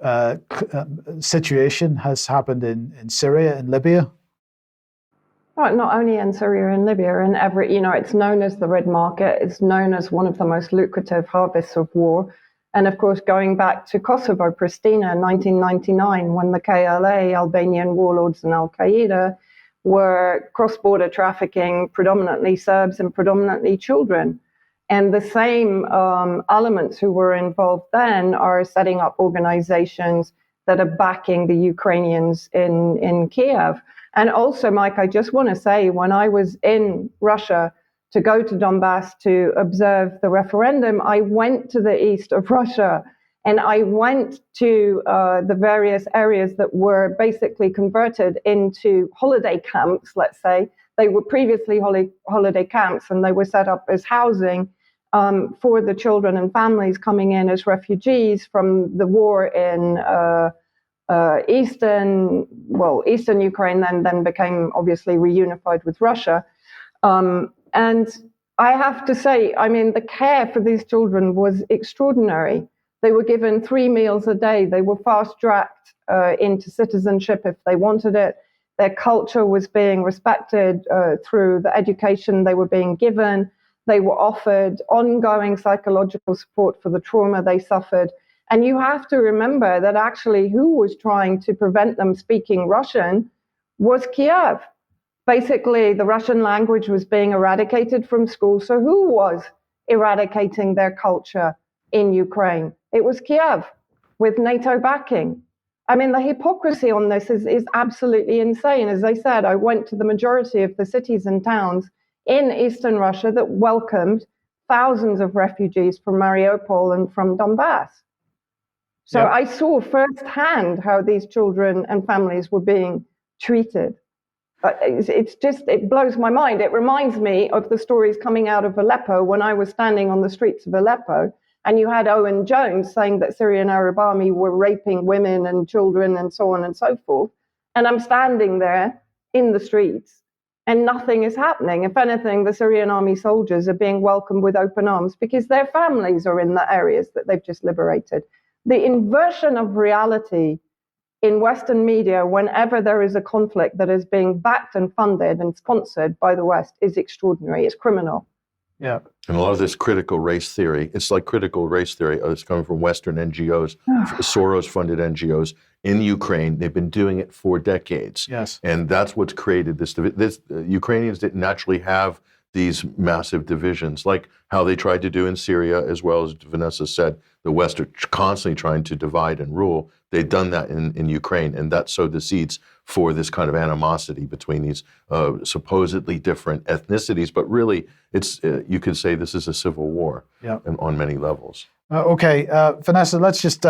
situation has happened in Syria and Libya. Right, not only in Syria and Libya, and it's known as the red market. It's known as one of the most lucrative harvests of war. And of course, going back to Kosovo, Pristina, 1999, when the KLA, Albanian warlords and Al-Qaeda were cross-border trafficking predominantly Serbs and predominantly children. And the same elements who were involved then are setting up organizations that are backing the Ukrainians in Kiev. And also, Mike, I just want to say, when I was in Russia to go to Donbass to observe the referendum, I went to the east of Russia and I went to the various areas that were basically converted into holiday camps, let's say. They were previously holiday camps, and they were set up as housing for the children and families coming in as refugees from the war in Eastern Ukraine, then became obviously reunified with Russia. And I have to say, the care for these children was extraordinary. They were given 3 meals a day. They were fast-tracked into citizenship if they wanted it. Their culture was being respected through the education they were being given. They were offered ongoing psychological support for the trauma they suffered. And you have to remember that actually who was trying to prevent them speaking Russian was Kiev. Basically, the Russian language was being eradicated from school. So who was eradicating their culture in Ukraine? It was Kiev with NATO backing. The hypocrisy on this is absolutely insane. As I said, I went to the majority of the cities and towns in Eastern Russia that welcomed thousands of refugees from Mariupol and from Donbass. So I saw firsthand how these children and families were being treated. It blows my mind. It reminds me of the stories coming out of Aleppo when I was standing on the streets of Aleppo, and you had Owen Jones saying that Syrian Arab Army were raping women and children and so on and so forth. And I'm standing there in the streets and nothing is happening. If anything, the Syrian army soldiers are being welcomed with open arms because their families are in the areas that they've just liberated. The inversion of reality in Western media, whenever there is a conflict that is being backed and funded and sponsored by the West, is extraordinary. It's criminal. Yeah. And a lot of this critical race theory, it's like critical race theory. It's coming from Western NGOs, Soros-funded NGOs in Ukraine. They've been doing it for decades. Yes. And that's what's created this. Ukrainians didn't naturally have these massive divisions, like how they tried to do in Syria, as well as Vanessa said, the West are constantly trying to divide and rule. They've done that in Ukraine, and that sowed the seeds for this kind of animosity between these supposedly different ethnicities. But really, it's you could say this is a civil war on many levels. Okay, Vanessa, let's just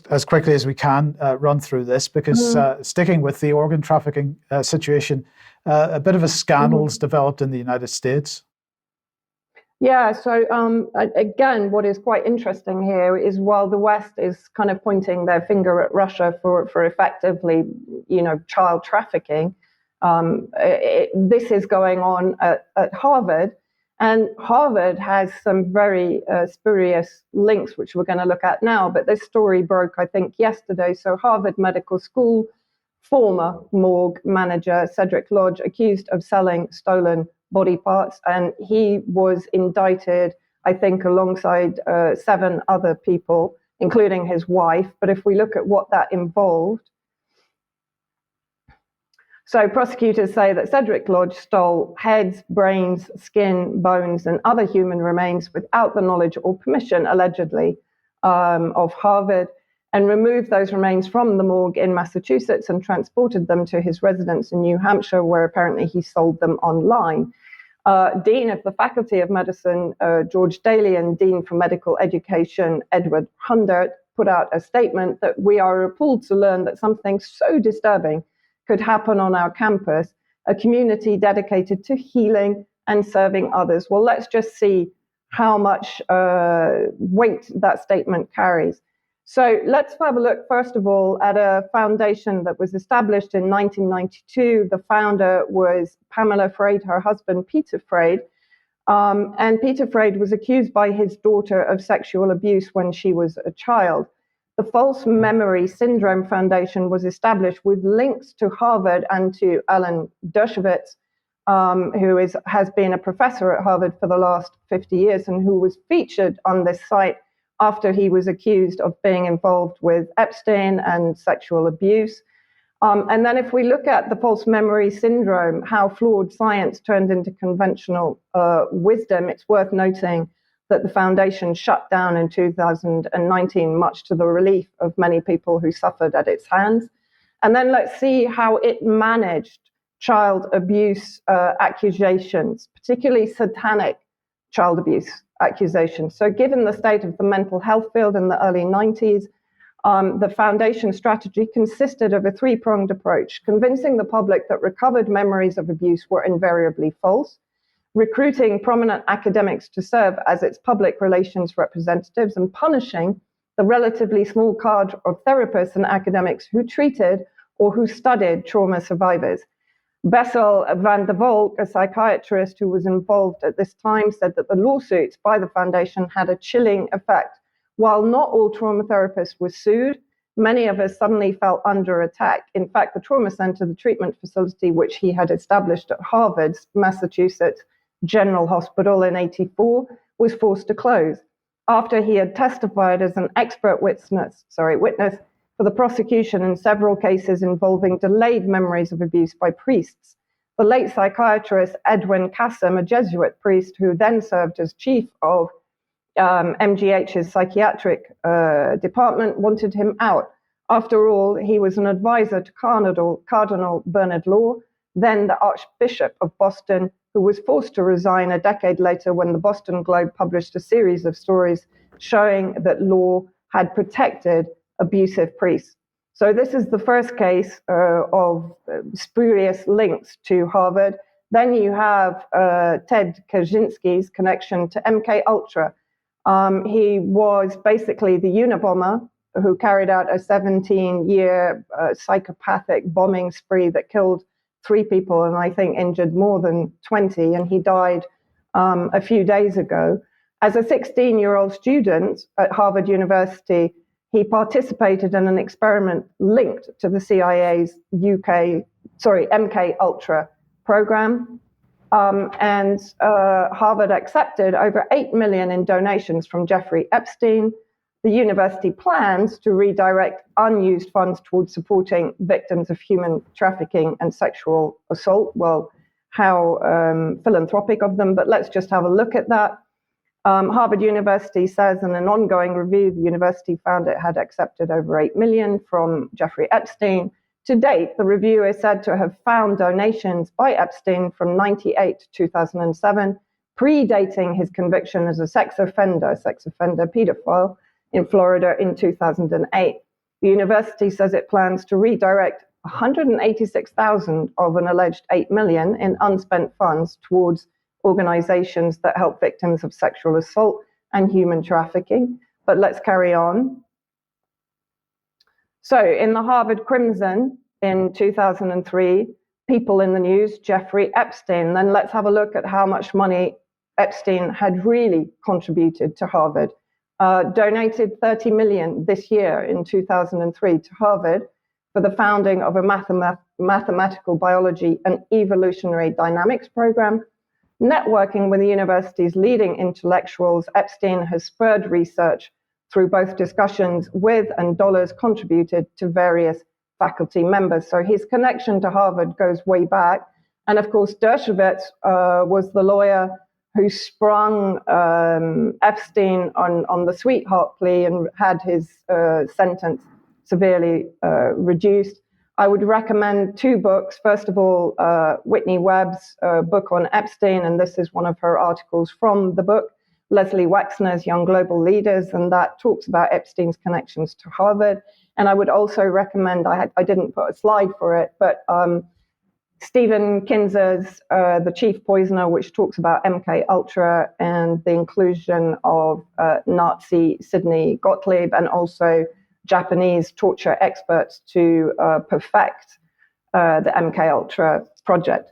as quickly as we can run through this, because sticking with the organ trafficking situation, a bit of a scandal's developed in the United States. Yeah, so again, what is quite interesting here is while the West is kind of pointing their finger at Russia for effectively, child trafficking, this is going on at Harvard. And Harvard has some very spurious links, which we're going to look at now. But this story broke, I think, yesterday. So Harvard Medical School former morgue manager, Cedric Lodge, accused of selling stolen body parts. And he was indicted, I think, alongside 7 other people, including his wife. But if we look at what that involved, so prosecutors say that Cedric Lodge stole heads, brains, skin, bones, and other human remains without the knowledge or permission, allegedly, of Harvard, and removed those remains from the morgue in Massachusetts and transported them to his residence in New Hampshire, where apparently he sold them online. Dean of the Faculty of Medicine, George Daly, and Dean for Medical Education, Edward Hundert, put out a statement that we are appalled to learn that something so disturbing could happen on our campus, a community dedicated to healing and serving others. Well, let's just see how much weight that statement carries. So let's have a look, first of all, at a foundation that was established in 1992. The founder was Pamela Freyd, her husband, Peter Freyd. And Peter Freyd was accused by his daughter of sexual abuse when she was a child. The False Memory Syndrome Foundation was established with links to Harvard and to Alan Dershowitz, who has been a professor at Harvard for the last 50 years and who was featured on this site after he was accused of being involved with Epstein and sexual abuse. And then if we look at the false memory syndrome, how flawed science turned into conventional wisdom, it's worth noting that the foundation shut down in 2019, much to the relief of many people who suffered at its hands. And then let's see how it managed child abuse accusations, particularly satanic child abuse accusations. So given the state of the mental health field in the early 90s, the foundation strategy consisted of a 3-pronged approach: convincing the public that recovered memories of abuse were invariably false, recruiting prominent academics to serve as its public relations representatives, and punishing the relatively small cadre of therapists and academics who treated or who studied trauma survivors. Bessel van der Volk, a psychiatrist who was involved at this time, said that the lawsuits by the foundation had a chilling effect. While not all trauma therapists were sued, many of us suddenly felt under attack. In fact, the trauma center, the treatment facility which he had established at Harvard's Massachusetts General Hospital in '84, was forced to close after he had testified as an expert witness for the prosecution in several cases involving delayed memories of abuse by priests. The late psychiatrist Edwin Kassem, a Jesuit priest who then served as chief of MGH's psychiatric department, wanted him out. After all, he was an advisor to Cardinal Bernard Law, then the Archbishop of Boston, who was forced to resign a decade later when the Boston Globe published a series of stories showing that Law had protected abusive priests. So this is the first case of spurious links to Harvard. Then you have Ted Kaczynski's connection to MK Ultra. He was basically the Unabomber who carried out a 17-year psychopathic bombing spree that killed 3 people and I think injured more than 20, and he died a few days ago. As a 16-year-old student at Harvard University, he participated in an experiment linked to the CIA's MK Ultra program. And Harvard accepted over $8 million in donations from Jeffrey Epstein. The university plans to redirect unused funds towards supporting victims of human trafficking and sexual assault. Well, how philanthropic of them, but let's just have a look at that. Harvard University says in an ongoing review, the university found it had accepted over $8 million from Jeffrey Epstein. To date, the review is said to have found donations by Epstein from 1998 to 2007, predating his conviction as a sex offender pedophile in Florida in 2008. The university says it plans to redirect $186,000 of an alleged $8 million in unspent funds towards organizations that help victims of sexual assault and human trafficking. But let's carry on. So in the Harvard Crimson in 2003, people in the news, Jeffrey Epstein. Then let's have a look at how much money Epstein had really contributed to Harvard. Donated $30 million this year in 2003 to Harvard, for the founding of a mathematical biology and evolutionary dynamics program. Networking with the university's leading intellectuals, Epstein has spurred research through both discussions with and dollars contributed to various faculty members. So his connection to Harvard goes way back. And of course, Dershowitz was the lawyer who sprung Epstein on the sweetheart plea and had his sentence severely reduced. I would recommend two books. First of all, Whitney Webb's book on Epstein, and this is one of her articles from the book, Leslie Wexner's Young Global Leaders, and that talks about Epstein's connections to Harvard. And I would also recommend, I didn't put a slide for it, but Stephen Kinzer's The Chief Poisoner, which talks about MK Ultra and the inclusion of Nazi Sidney Gottlieb and also Japanese torture experts to perfect the MK Ultra project.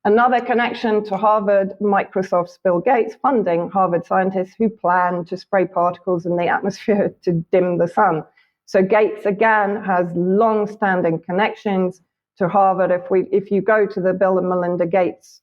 Another connection to Harvard, Microsoft's Bill Gates funding Harvard scientists who plan to spray particles in the atmosphere to dim the sun. So Gates, again, has long-standing connections to Harvard. If you go to the Bill and Melinda Gates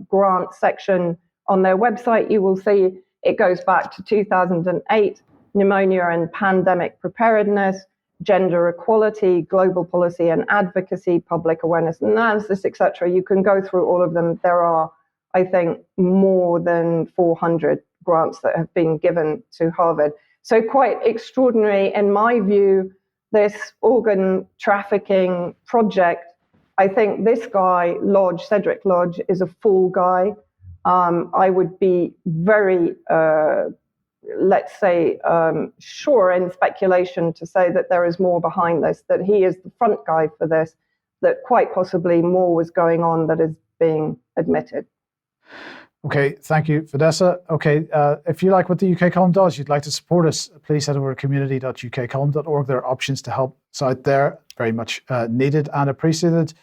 grant section on their website, you will see it goes back to 2008, pneumonia and pandemic preparedness, gender equality, global policy and advocacy, public awareness analysis, etc. You can go through all of them. There are, I think, more than 400 grants that have been given to Harvard. So quite extraordinary, in my view, this organ trafficking project. I think this guy, Cedric Lodge, is a fool guy. I would be very, let's say, sure in speculation to say that there is more behind this, that he is the front guy for this, that quite possibly more was going on that is being admitted. Okay, thank you, Vanessa. Okay, if you like what the UK Column does, you'd like to support us, please head over to community.ukcolumn.org. There are options to help us out there, very much needed and appreciated.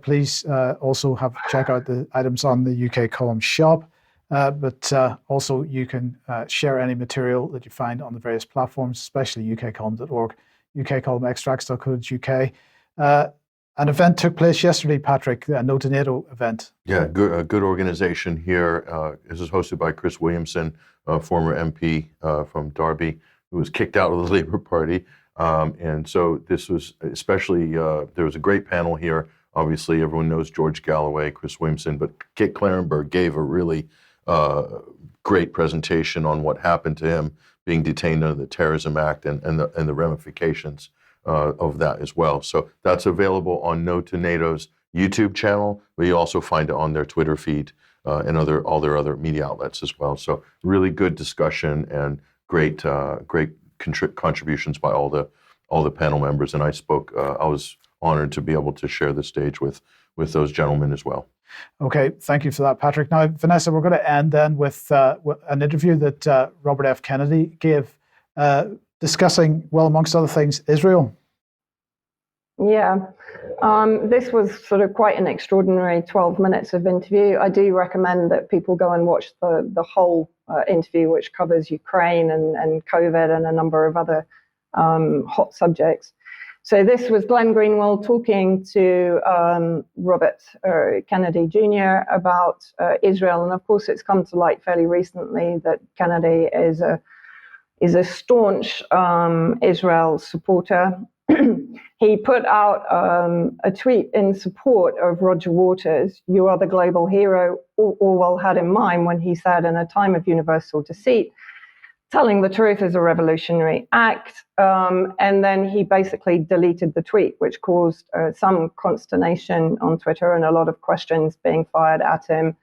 Please also check out the items on the UK Column shop, but also you can share any material that you find on the various platforms, especially ukcolumn.org, ukcolumnextracts.co.uk. An event took place yesterday, Patrick, a No to NATO event. Yeah, a good organization here. This is hosted by Chris Williamson, a former MP from Derby, who was kicked out of the Labour Party. And so this was especially, there was a great panel here. Obviously, everyone knows George Galloway, Chris Williamson, but Kit Clarenberg gave a really great presentation on what happened to him being detained under the Terrorism Act and the ramifications of that as well. So that's available on No to NATO's YouTube channel, but you also find it on their Twitter feed and all their other media outlets as well. So really good discussion and great contributions by all the panel members. And I was honored to be able to share the stage with those gentlemen as well. Okay, thank you for that, Patrick. Now, Vanessa, we're going to end then with an interview that Robert F. Kennedy gave discussing, well, amongst other things, Israel. Yeah, this was sort of quite an extraordinary 12 minutes of interview. I do recommend that people go and watch the whole interview, which covers Ukraine and COVID and a number of other hot subjects. So this was Glenn Greenwald talking to Robert Kennedy Jr. about Israel. And of course, it's come to light fairly recently that Kennedy is a staunch Israel supporter. He put out a tweet in support of Roger Waters, "You are the global hero," Orwell had in mind when he said, "In a time of universal deceit, telling the truth is a revolutionary act." And then he basically deleted the tweet, which caused some consternation on Twitter and a lot of questions being fired at him,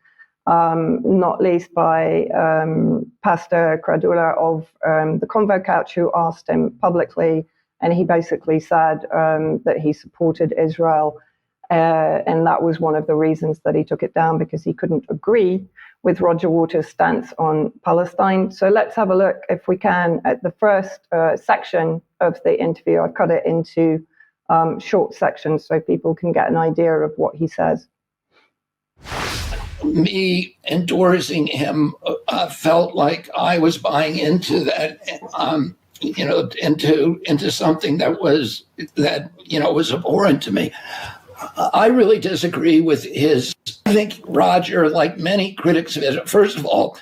not least by Pastor Cradula of the Convo Couch, who asked him publicly, and he basically said that he supported Israel. And that was one of the reasons that he took it down, because he couldn't agree with Roger Waters' stance on Palestine. So let's have a look, if we can, at the first section of the interview. I've cut it into short sections so people can get an idea of what he says. Me endorsing him felt like I was buying into that into something that was abhorrent to me. I really disagree with his. I think Roger, like many critics of Israel, first of all,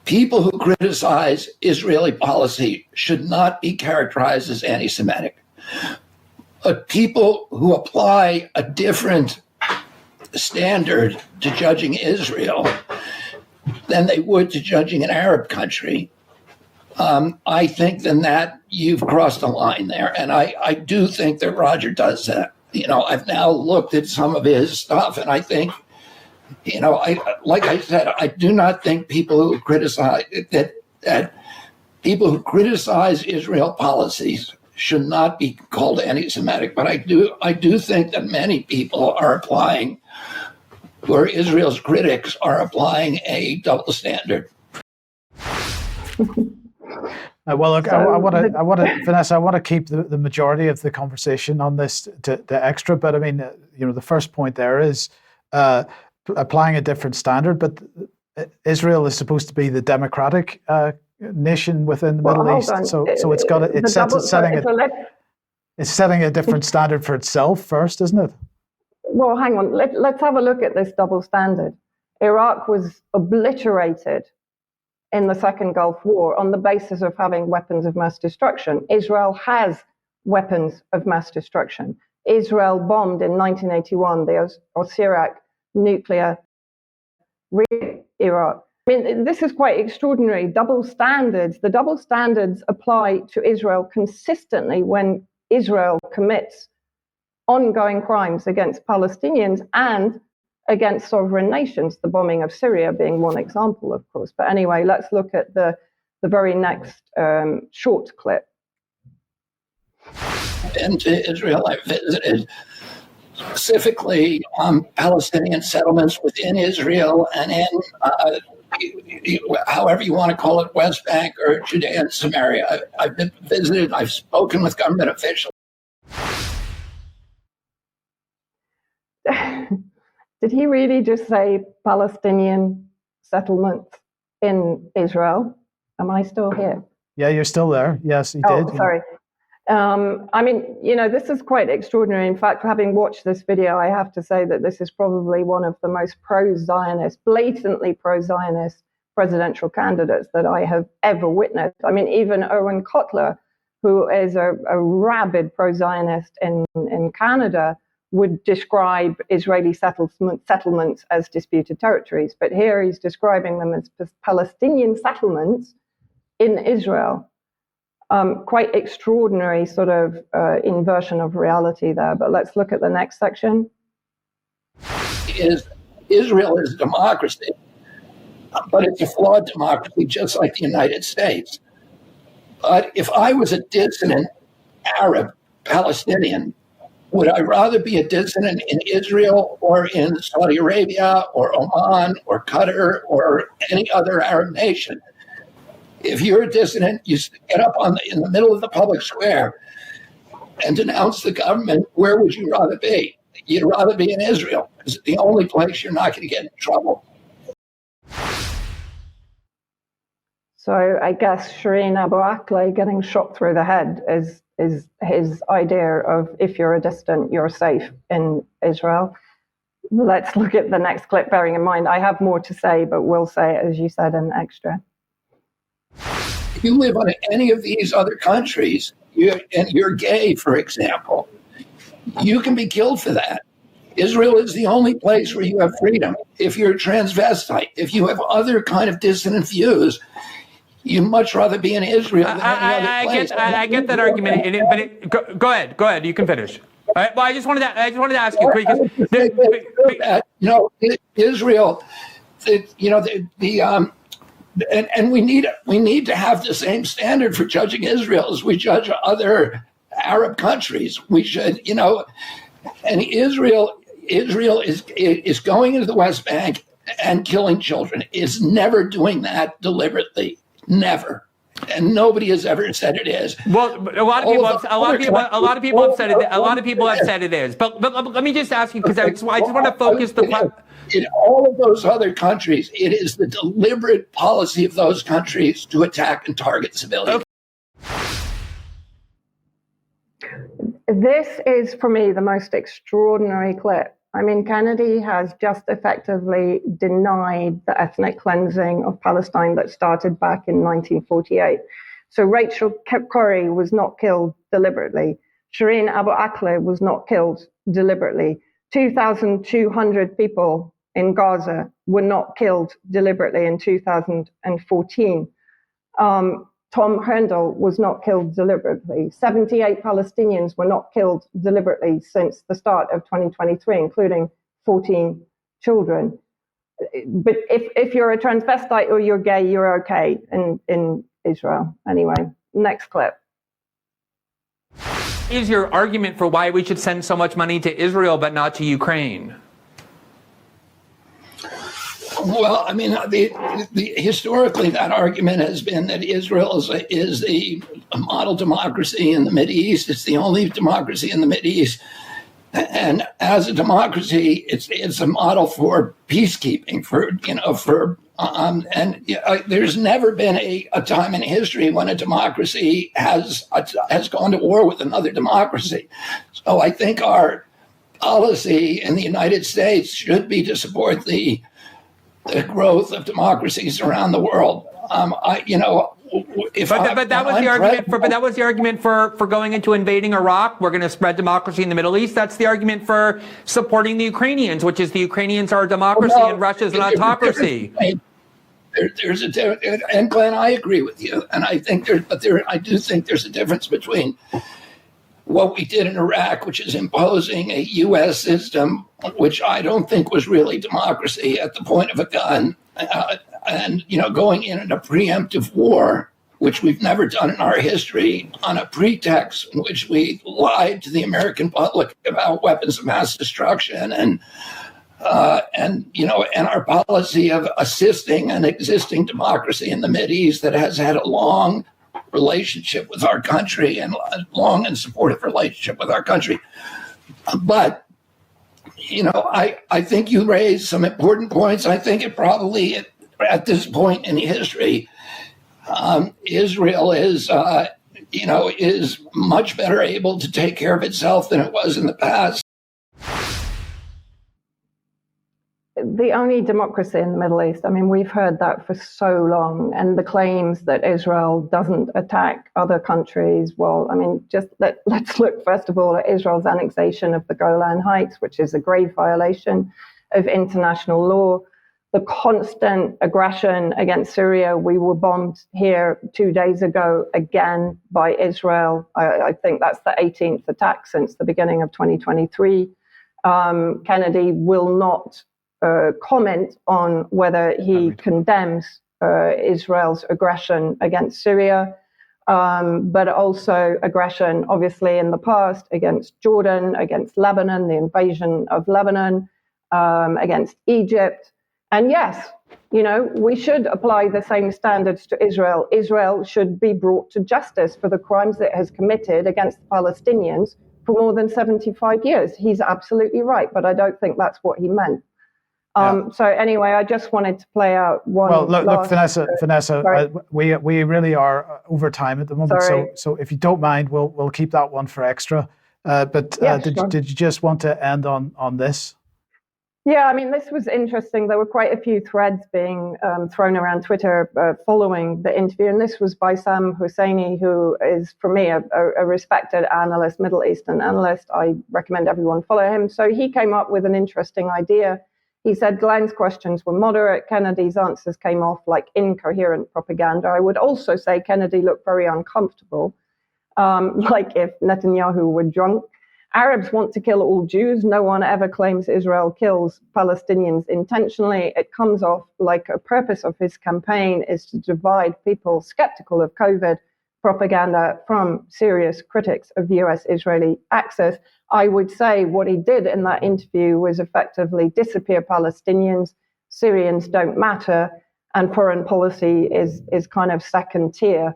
people who criticize Israeli policy should not be characterized as anti-Semitic. But people who apply a different standard to judging Israel than they would to judging an Arab country, I think then that you've crossed a line there. And I do think that Roger does that. I've now looked at some of his stuff, and I think, like I said, I do not think people who criticize that people who criticize Israel policies should not be called anti-Semitic. But I do think that many people are applying, who are Israel's critics, are applying a double standard. Well, look, I want to, Vanessa, I want to keep the majority of the conversation on this to extra. But I mean, the first point there is applying a different standard. But Israel is supposed to be the democratic nation within the Middle East, so it's setting a different standard for itself first, isn't it? Well, hang on. Let's have a look at this double standard. Iraq was obliterated in the Second Gulf War on the basis of having weapons of mass destruction. Israel has weapons of mass destruction. Israel bombed in 1981 the Osirak nuclear Iraq. I mean, this is quite extraordinary. Double standards. The double standards apply to Israel consistently when Israel commits ongoing crimes against Palestinians and against sovereign nations, the bombing of Syria being one example, of course. But anyway, let's look at the very next short clip. Into Israel, I visited specifically Palestinian settlements within Israel and in, however you want to call it, West Bank or Judea and Samaria. I've been visited, I've spoken with government officials. Did he really just say Palestinian settlements in Israel? Am I still here? Yeah, you're still there. Yes, he did. Oh, sorry. I mean, this is quite extraordinary. In fact, having watched this video, I have to say that this is probably one of the most pro-Zionist, blatantly pro-Zionist presidential candidates that I have ever witnessed. I mean, even Erwin Kotler, who is a rabid pro-Zionist in Canada, would describe Israeli settlements as disputed territories. But here he's describing them as Palestinian settlements in Israel. Quite extraordinary sort of inversion of reality there. But let's look at the next section. Israel is a democracy, but it's a flawed democracy, just like the United States. But if I was a dissident Arab Palestinian, would I rather be a dissident in Israel or in Saudi Arabia or Oman or Qatar or any other Arab nation? If you're a dissident, you get up in the middle of the public square and denounce the government. Where would you rather be? You'd rather be in Israel. It's the only place you're not going to get in trouble. So I guess Shireen Abu Akleh getting shot through the head is his idea of if you're a dissident, you're safe in Israel. Let's look at the next clip, bearing in mind I have more to say, but we'll say it, as you said, in extra. If you live in any of these other countries, and you're gay, for example, you can be killed for that. Israel is the only place where you have freedom. If you're a transvestite, if you have other kind of dissident views, you'd much rather be in Israel than any other place. I get that argument, but go ahead. You can finish. All right, well, I just wanted to ask you because Israel, and we need to have the same standard for judging Israel as we judge other Arab countries. We should, and Israel is going into the West Bank and killing children. Is never doing that deliberately. Never. And nobody has ever said it is. Well, a lot of people have said it. A lot of people have said it is. But let me just ask you, because I just want to focus in all of those other countries, it is the deliberate policy of those countries to attack and target civilians. Okay. This is, for me, the most extraordinary clip. I mean, Kennedy has just effectively denied the ethnic cleansing of Palestine that started back in 1948. So Rachel Corrie was not killed deliberately. Shireen Abu Akleh was not killed deliberately. 2,200 people in Gaza were not killed deliberately in 2014. Tom Herndl was not killed deliberately. 78 Palestinians were not killed deliberately since the start of 2023, including 14 children. But if you're a transvestite or you're gay, you're okay in Israel. Anyway, next clip. Is your argument for why we should send so much money to Israel but not to Ukraine? Well, I mean, historically, that argument has been that Israel is a model democracy in the Mideast. It's the only democracy in the Mideast, and as a democracy, it's a model for peacekeeping. There's never been a time in history when a democracy has gone to war with another democracy. So I think our policy in the United States should be to support the growth of democracies around the world. That was the argument for going into invading Iraq. We're going to spread democracy in the Middle East. That's the argument for supporting the Ukrainians, which is the Ukrainians are a democracy and Russia's an autocracy. There's a difference, and Glenn, I agree with you, and I think I do think there's a difference between what we did in Iraq, which is imposing a U.S. system, which I don't think was really democracy at the point of a gun, and going in a preemptive war, which we've never done in our history, on a pretext in which we lied to the American public about weapons of mass destruction and our policy of assisting an existing democracy in the Mideast that has had a long relationship with our country and long and supportive relationship with our country. But, I think you raised some important points. I think it probably, at this point in history, Israel is much better able to take care of itself than it was in the past. The only democracy in the Middle East. I mean, we've heard that for so long. And the claims that Israel doesn't attack other countries. Well, I mean, just let's look, first of all, at Israel's annexation of the Golan Heights, which is a grave violation of international law. The constant aggression against Syria. We were bombed here 2 days ago again by Israel. I think that's the 18th attack since the beginning of 2023. Kennedy will not comment on whether he condemns Israel's aggression against Syria, but also aggression, obviously, in the past against Jordan, against Lebanon, the invasion of Lebanon, against Egypt. And yes, we should apply the same standards to Israel. Israel should be brought to justice for the crimes it has committed against the Palestinians for more than 75 years. He's absolutely right, but I don't think that's what he meant. So anyway, I just wanted to play out one. Well, look, Vanessa, we really are over time at the moment. Sorry. So if you don't mind, we'll keep that one for extra. Did you just want to end on this? Yeah, I mean, this was interesting. There were quite a few threads being thrown around Twitter following the interview, and this was by Sam Husseini, who is, for me, a respected analyst, Middle Eastern analyst. I recommend everyone follow him. So he came up with an interesting idea. He said Glenn's questions were moderate. Kennedy's answers came off like incoherent propaganda. I would also say Kennedy looked very uncomfortable, like if Netanyahu were drunk. Arabs want to kill all Jews. No one ever claims Israel kills Palestinians intentionally. It comes off like a purpose of his campaign is to divide people skeptical of COVID propaganda from serious critics of US-Israeli access. I would say what he did in that interview was effectively disappear Palestinians. Syrians don't matter, and foreign policy is kind of second tier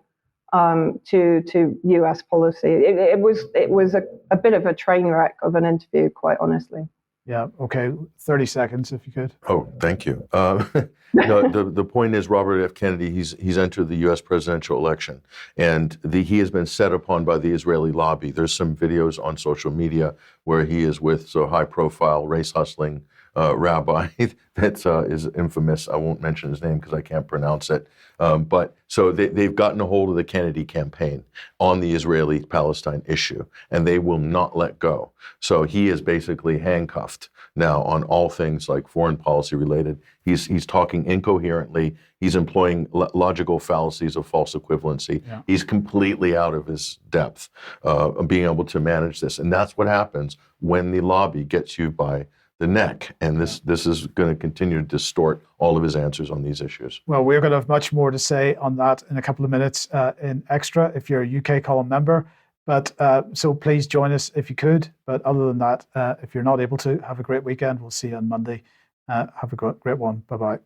to US policy. It was a bit of a train wreck of an interview, quite honestly. Yeah. Okay. 30 seconds, if you could. Oh, thank you. No, the point is Robert F. Kennedy. He's entered the U.S. presidential election, and he has been set upon by the Israeli lobby. There's some videos on social media where he is with high-profile race hustling rabbi that is infamous. I won't mention his name because I can't pronounce it. But so they've gotten a hold of the Kennedy campaign on the Israeli-Palestine issue, and they will not let go. So he is basically handcuffed now on all things like foreign policy related. He's talking incoherently. He's employing logical fallacies of false equivalency. Yeah. He's completely out of his depth of being able to manage this. And that's what happens when the lobby gets you by the neck. And this is going to continue to distort all of his answers on these issues. Well, we're going to have much more to say on that in a couple of minutes in Extra if you're a UK column member. But so please join us if you could. But other than that, if you're not able to, have a great weekend. We'll see you on Monday. Have a great one. Bye-bye.